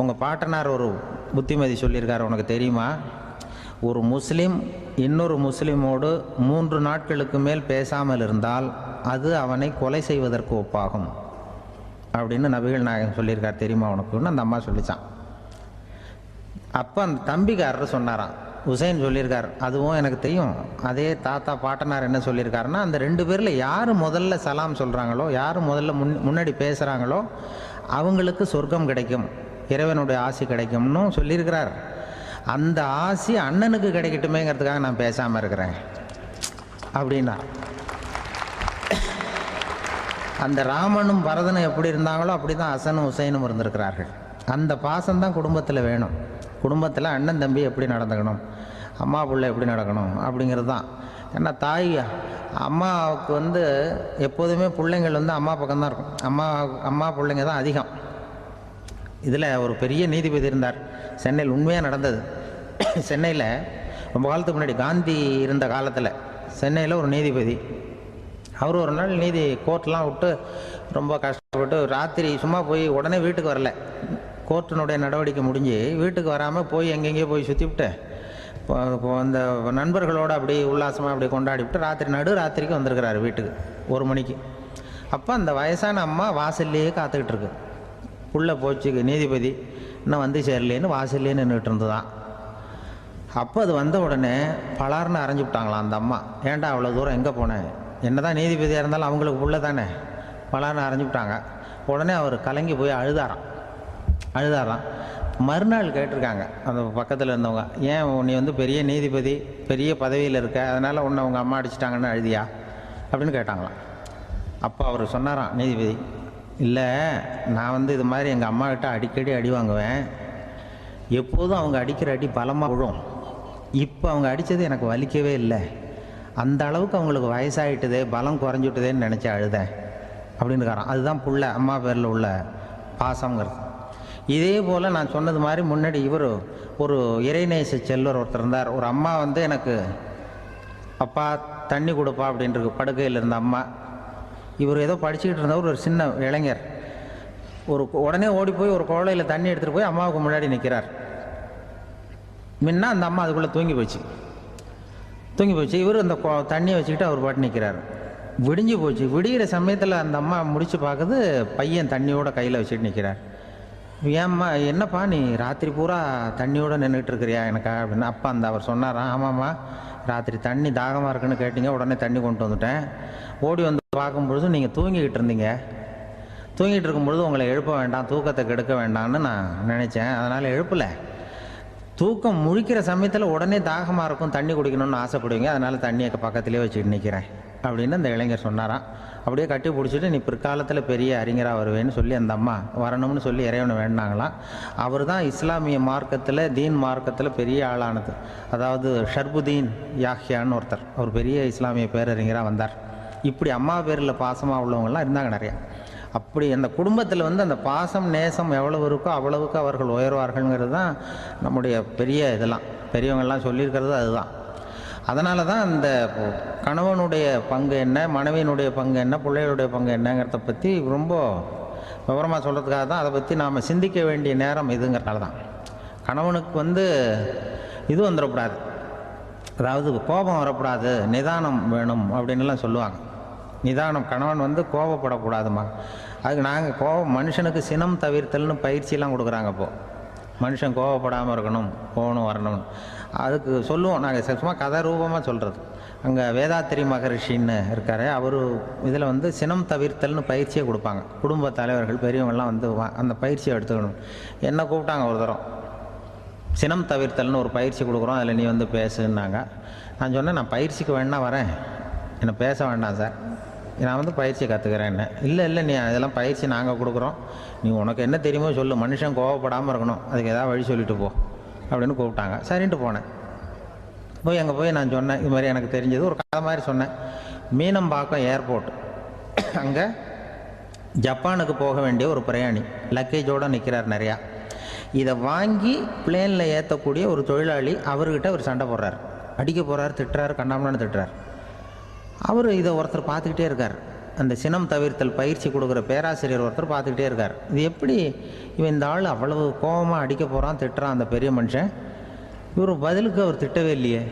Speaker 1: உங்கள் பாட்டனார் ஒரு புத்திமதி சொல்லியிருக்கார். உனக்கு தெரியுமா, ஒரு முஸ்லீம் இன்னொரு முஸ்லீமோடு 3 நாட்களுக்கு மேல் பேசாமல் இருந்தால் அது அவனை கொலை செய்வதற்கு ஒப்பாகும் அப்படின்னு நபிகள் நாயகம் சொல்லியிருக்கார். தெரியுமா உனக்குன்னு அந்த அம்மா சொல்லிச்சான். அப்போ அந்த தம்பிக்காரர் சொன்னாராம், ஹுசைன் சொல்லியிருக்கார், அதுவும் எனக்கு தெரியும். அதே தாத்தா பாட்டனார் என்ன சொல்லியிருக்காருன்னா, அந்த 2 பேரில் யார் முதல்ல சலாம் சொல்கிறாங்களோ, யார் முதல்ல முன்னாடி பேசுகிறாங்களோ அவங்களுக்கு சொர்க்கம் கிடைக்கும், இறைவனுடைய ஆசி கிடைக்கும்னு சொல்லியிருக்கிறார். அந்த ஆசி அண்ணனுக்கு கிடைக்கட்டுமேங்கிறதுக்காக நான் பேசாமல் இருக்கிறேன் அப்படின்னா. அந்த ராமனும் பரதனும் எப்படி இருந்தாங்களோ அப்படி தான் ஹசனும் ஹுசைனும் இருந்திருக்கிறார்கள். அந்த பாசம்தான் குடும்பத்தில் வேணும். குடும்பத்தில் அண்ணன் தம்பி எப்படி நடந்துக்கணும், அம்மா பிள்ளை எப்படி நடக்கணும் அப்படிங்கிறது தான். ஏன்னா தாய் அம்மாவுக்கு எப்போதுமே பிள்ளைங்கள் அம்மா பக்கம்தான் இருக்கும். அம்மா பிள்ளைங்க தான் அதிகம். இதில் ஒரு பெரிய நீதிபதி இருந்தார் சென்னையில், உண்மையாக நடந்தது. சென்னையில் ரொம்ப காலத்துக்கு முன்னாடி காந்தி இருந்த காலத்தில் சென்னையில் ஒரு நீதிபதி, அவர் ஒரு நாள் கோர்ட்லாம் விட்டு ரொம்ப கஷ்டப்பட்டு ராத்திரி சும்மா போய் உடனே வீட்டுக்கு வரல. கோர்ட்டினுடைய நடவடிக்கை முடிஞ்சு வீட்டுக்கு வராமல் போய் எங்கெங்கேயோ போய் சுற்றிவிட்டு அந்த நண்பர்களோடு அப்படி உல்லாசமாக அப்படி கொண்டாடிவிட்டு நடுராத்திரிக்கு வந்திருக்கிறாரு வீட்டுக்கு 1 மணிக்கு. அப்போ அந்த வயசான அம்மா வாசல்லையே காத்துக்கிட்டு இருக்கு. உள்ளே போச்சு நீதிபதி, இன்னும் வந்து சேரலேன்னு வாசல்லே நின்றுட்டு இருந்துதான். அப்போ அது வந்த உடனே பலார்னு அரைஞ்சி விட்டாங்களாம் அந்த அம்மா. ஏன்டா அவ்வளோ தூரம் எங்கே போனேன், என்ன தான் நீதிபதியாக இருந்தாலும் அவங்களுக்கு புள்ள தானே, பலார்னு அரைஞ்சி விட்டாங்க. உடனே அவர் கலங்கி போய் அழுதாராம். மறுநாள் கேட்டிருக்காங்க அந்த பக்கத்தில் இருந்தவங்க, ஏன் நீ பெரிய நீதிபதி, பெரிய பதவியில் இருக்க, அதனால் உன்னை உங்கள் அம்மா அடிச்சிட்டாங்கன்னு அழுதியா அப்படின்னு கேட்டாங்களாம். அப்போ அவர் சொன்னாராம் நீதிபதி, இல்லை நான் இது மாதிரி எங்கள் அம்மாக்கிட்ட அடிக்கடி அடி வாங்குவேன், எப்போதும் அவங்க அடிக்கிற அடி பலமாக விழும், இப்போ அவங்க அடித்தது எனக்கு வலிக்கவே இல்லை, அந்த அளவுக்கு அவங்களுக்கு வயசாகிட்டுதே, பலம் குறைஞ்சிட்டுதேன்னு நினச்சி அழுதேன் அப்படின்னு இருக்காராம். அதுதான் புள்ள அம்மா பேரில் உள்ள பாசங்கிறது. இதே போல் நான் சொன்னது மாதிரி முன்னாடி இவர் ஒரு இறைநேச செல்வர் ஒருத்தர் இருந்தார். ஒரு அம்மா எனக்கு அப்பா தண்ணி கொடுப்பா அப்படின்ட்டு படுக்கையில் இருந்த அம்மா. இவர் ஏதோ படிச்சுக்கிட்டு இருந்தவர், ஒரு சின்ன இளைஞர், உடனே ஓடி போய் ஒரு குவளையில் தண்ணி எடுத்துகிட்டு போய் அம்மாவுக்கு முன்னாடி நிற்கிறார். முன்ன அந்த அம்மா அதுக்குள்ளே தூங்கி போச்சு. இவர் அந்த தண்ணியை வச்சுக்கிட்டு அவர் பாட்டு நிற்கிறார். விடிஞ்சு போச்சு. விடிகிற சமயத்தில் அந்த அம்மா முடிச்சு பார்க்குது, பையன் தண்ணியோட கையில் வச்சுட்டு நிற்கிறார். ஏம்மா என்னப்பா நீ ராத்திரி பூரா தண்ணியோடு நின்றுட்டு இருக்கிறியா எனக்கா அப்படின்னு. அப்பா அவர் சொன்னாராம், ஆமாம்மா ராத்திரி தண்ணி தாகமாக இருக்குன்னு கேட்டீங்க, உடனே தண்ணி கொண்டு வந்துட்டேன். ஓடி வந்து பார்க்கும்பொழுது நீங்கள் தூங்கிக்கிட்டு இருந்தீங்க. தூங்கிட்டு இருக்கும்பொழுது உங்களை எழுப்ப வேண்டாம், தூக்கத்தை கெடுக்க வேண்டாம்னு நான் நினச்சேன், அதனால் எழுப்பலை. தூக்கம் முழிக்கிற சமயத்தில் உடனே தாகமாக இருக்கும், தண்ணி குடிக்கணும்னு ஆசைப்படுவீங்க, அதனால் தண்ணியை பக்கத்துலேயே வச்சுக்கிட்டு நிற்கிறேன் அப்படின்னு அந்த இளைஞர் சொன்னாராம். அப்படியே கட்டி பிடிச்சிட்டு நீ பிற்காலத்தில் பெரிய அறிஞராக வருவேன்னு சொல்லி அந்த அம்மா வரணும்னு சொல்லி இறைவனை வேண்டாங்களாம். அவர் தான் இஸ்லாமிய மார்க்கத்தில், தீன் மார்க்கத்தில் பெரிய ஆளானது. அதாவது ஷர்புதீன் யாஹ்யான்னு ஒருத்தர், அவர் பெரிய இஸ்லாமிய பேரறிஞராக வந்தார். இப்படி அம்மா பேரில் பாசமாக உள்ளவங்கள்லாம் இருந்தாங்க நிறையா. அப்படி அந்த குடும்பத்தில் அந்த பாசம் நேசம் எவ்வளவு இருக்கோ அவ்வளவுக்கு அவர்கள் உயர்வார்கள்ங்கிறது தான் நம்முடைய பெரிய இதெல்லாம் பெரியவங்கள்லாம் சொல்லியிருக்கிறது அதுதான். அதனால தான் அந்த கணவனுடைய பங்கு என்ன, மனைவியினுடைய பங்கு என்ன, பிள்ளைகளுடைய பங்கு என்னங்கிறத பற்றி ரொம்ப விவரமாக சொல்கிறதுக்காக தான் அதை பற்றி நாம் சிந்திக்க வேண்டிய நேரம் இதுங்கிறனால தான். கணவனுக்கு இது வந்துடக்கூடாது, அதாவது கோபம் வரக்கூடாது, நிதானம் வேணும் அப்படின்லாம் சொல்லுவாங்க. நிதானம், கணவன் கோபப்படக்கூடாதுமா. அதுக்கு நாங்கள் மனுஷனுக்கு சினம் தவிர்த்தல்னு பயிற்சியெல்லாம் கொடுக்குறாங்க. இப்போது மனுஷன் கோபப்படாமல் இருக்கணும், போகணும் வரணும், அதுக்கு சொல்லுவோம் நாங்கள். சும்மா கதை ரூபமாக சொல்கிறது. அங்கே வேதாத்திரி மகரிஷின்னு இருக்கார், அவர் இதில் சினம் தவிர்த்தல்னு பயிற்சியை கொடுப்பாங்க. குடும்ப தலைவர்கள் பெரியவங்கள்லாம் அந்த பயிற்சியை எடுத்துக்கணும். என்ன கூப்பிட்டாங்க ஒரு தரம், சினம் தவிர்த்தல்னு ஒரு பயிற்சி கொடுக்குறோம், அதில் நீ பேசுன்னாங்க. நான் சொன்னேன், நான் பயிற்சிக்கு வேணா வரேன், என்னை பேச வேண்டாம் சார், நான் பயிற்சி கற்றுக்கிறேன். என்ன இல்லை நீ அதெல்லாம் பயிற்சி நாங்கள் கொடுக்குறோம், நீ உனக்கு என்ன தெரியுமோ சொல்லு, மனுஷன் கோவப்படாமல் இருக்கணும், அதுக்கு ஏதாவது வழி சொல்லிட்டு போ அப்படின்னு கூப்பிட்டாங்க. சரின்ட்டு போனேன். அங்கே போய் நான் சொன்னேன், இது மாதிரி எனக்கு தெரிஞ்சது ஒரு கதை மாதிரி சொன்னேன். மீனம்பாக்கம் ஏர்போர்ட், அங்கே ஜப்பானுக்கு போக வேண்டிய ஒரு பிரயாணி லக்கேஜோடு நிற்கிறார் நிறையா. இதை வாங்கி பிளேனில் ஏற்றக்கூடிய ஒரு தொழிலாளி, அவர்கிட்ட அவர் சண்டை போடுறார், அடிக்க போகிறார், திட்டுறாரு, கண்ணாமலான்னு திட்டுறார். அவர் இதை ஒருத்தர் பார்த்துக்கிட்டே இருக்கார். அந்த சினம் தவிர்த்தல் பயிற்சி கொடுக்குற பேராசிரியர் ஒருத்தர் பார்த்துக்கிட்டே இருக்கார். இது எப்படி இவன் இந்த ஆள் அவ்வளவு கோபமாக அடிக்க போகிறான், திட்டுறான் அந்த பெரிய மனுஷன், இவர் பதிலுக்கு அவர் திட்டவே இல்லையே.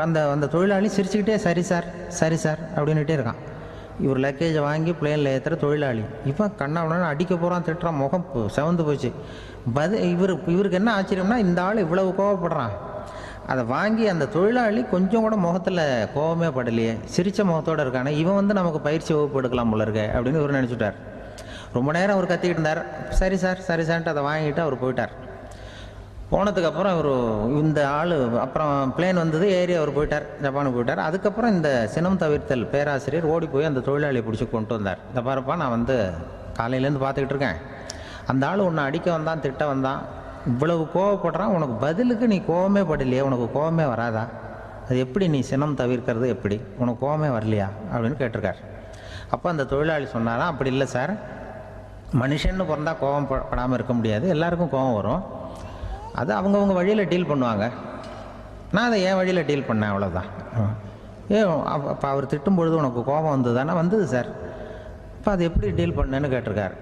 Speaker 1: அந்த அந்த தொழிலாளி சிரிச்சுக்கிட்டே சரி சார் சரி சார் அப்படின்னுட்டே இருக்கான். இவர் லக்கேஜை வாங்கி பிளேனில் ஏற்றுற தொழிலாளி இப்போ கண்ணாவனா அடிக்க போகிறான், திட்டுறான், முகம் செவந்து போச்சு. இவருக்கு என்ன ஆச்சரியம்னா இந்த ஆள் இவ்வளவு கோவப்படுறான், அதை வாங்கி அந்த தொழிலாளி கொஞ்சம் கூட முகத்தில் கோபமே படலையே, சிரித்த முகத்தோடு இருக்கானே, இவன் நமக்கு பயிற்சி வகுப்பு எடுக்கலாம் போல இருக்க அப்படின்னு இவர் நினச்சிட்டார். ரொம்ப நேரம் அவர் கத்திக்கிட்டு இருந்தார். சரி சார் சரி சார்ன்ட்டு அதை வாங்கிட்டு அவர் போயிட்டார். போனதுக்கப்புறம் இவர் இந்த ஆள் அப்புறம் பிளேன் வந்தது, ஏறி அவர் போயிட்டார், ஜப்பானுக்கு போயிட்டார். அதுக்கப்புறம் இந்த சினம் தவிர்த்தல் பேராசிரியர் ஓடி போய் அந்த தொழிலாளியை பிடிச்சி கொண்டு வந்தார். இந்த பாருப்பா, நான் காலையிலேருந்து பார்த்துக்கிட்டு இருக்கேன், அந்த ஆள் உன்னை அடிக்க வந்தான், திட்ட வந்தான், இவ்வளவு கோவப்படுறான், உனக்கு பதிலுக்கு நீ கோவமே படலையே, உனக்கு கோவமே வராதா, அது எப்படி நீ சினம் தவிர்க்கிறது, எப்படி உனக்கு கோவமே வரலையா அப்படின்னு கேட்டிருக்கார். அப்போ அந்த தொழிலாளி சொன்னாராம், அப்படி இல்லை சார், மனுஷன்னு பிறந்தா கோவம் படாமல் இருக்க முடியாது, எல்லாருக்கும் கோவம் வரும், அது அவங்கவுங்க வழியில் டீல் பண்ணுவாங்க, நான் அதை என் வழியில் டீல் பண்ணேன், அவ்வளோதான். அப்போ அவர் திட்டும் பொழுது உனக்கு கோபம் வந்தது தானே? வந்தது சார். இப்போ அது எப்படி டீல் பண்ணேன்னு கேட்டிருக்கார்.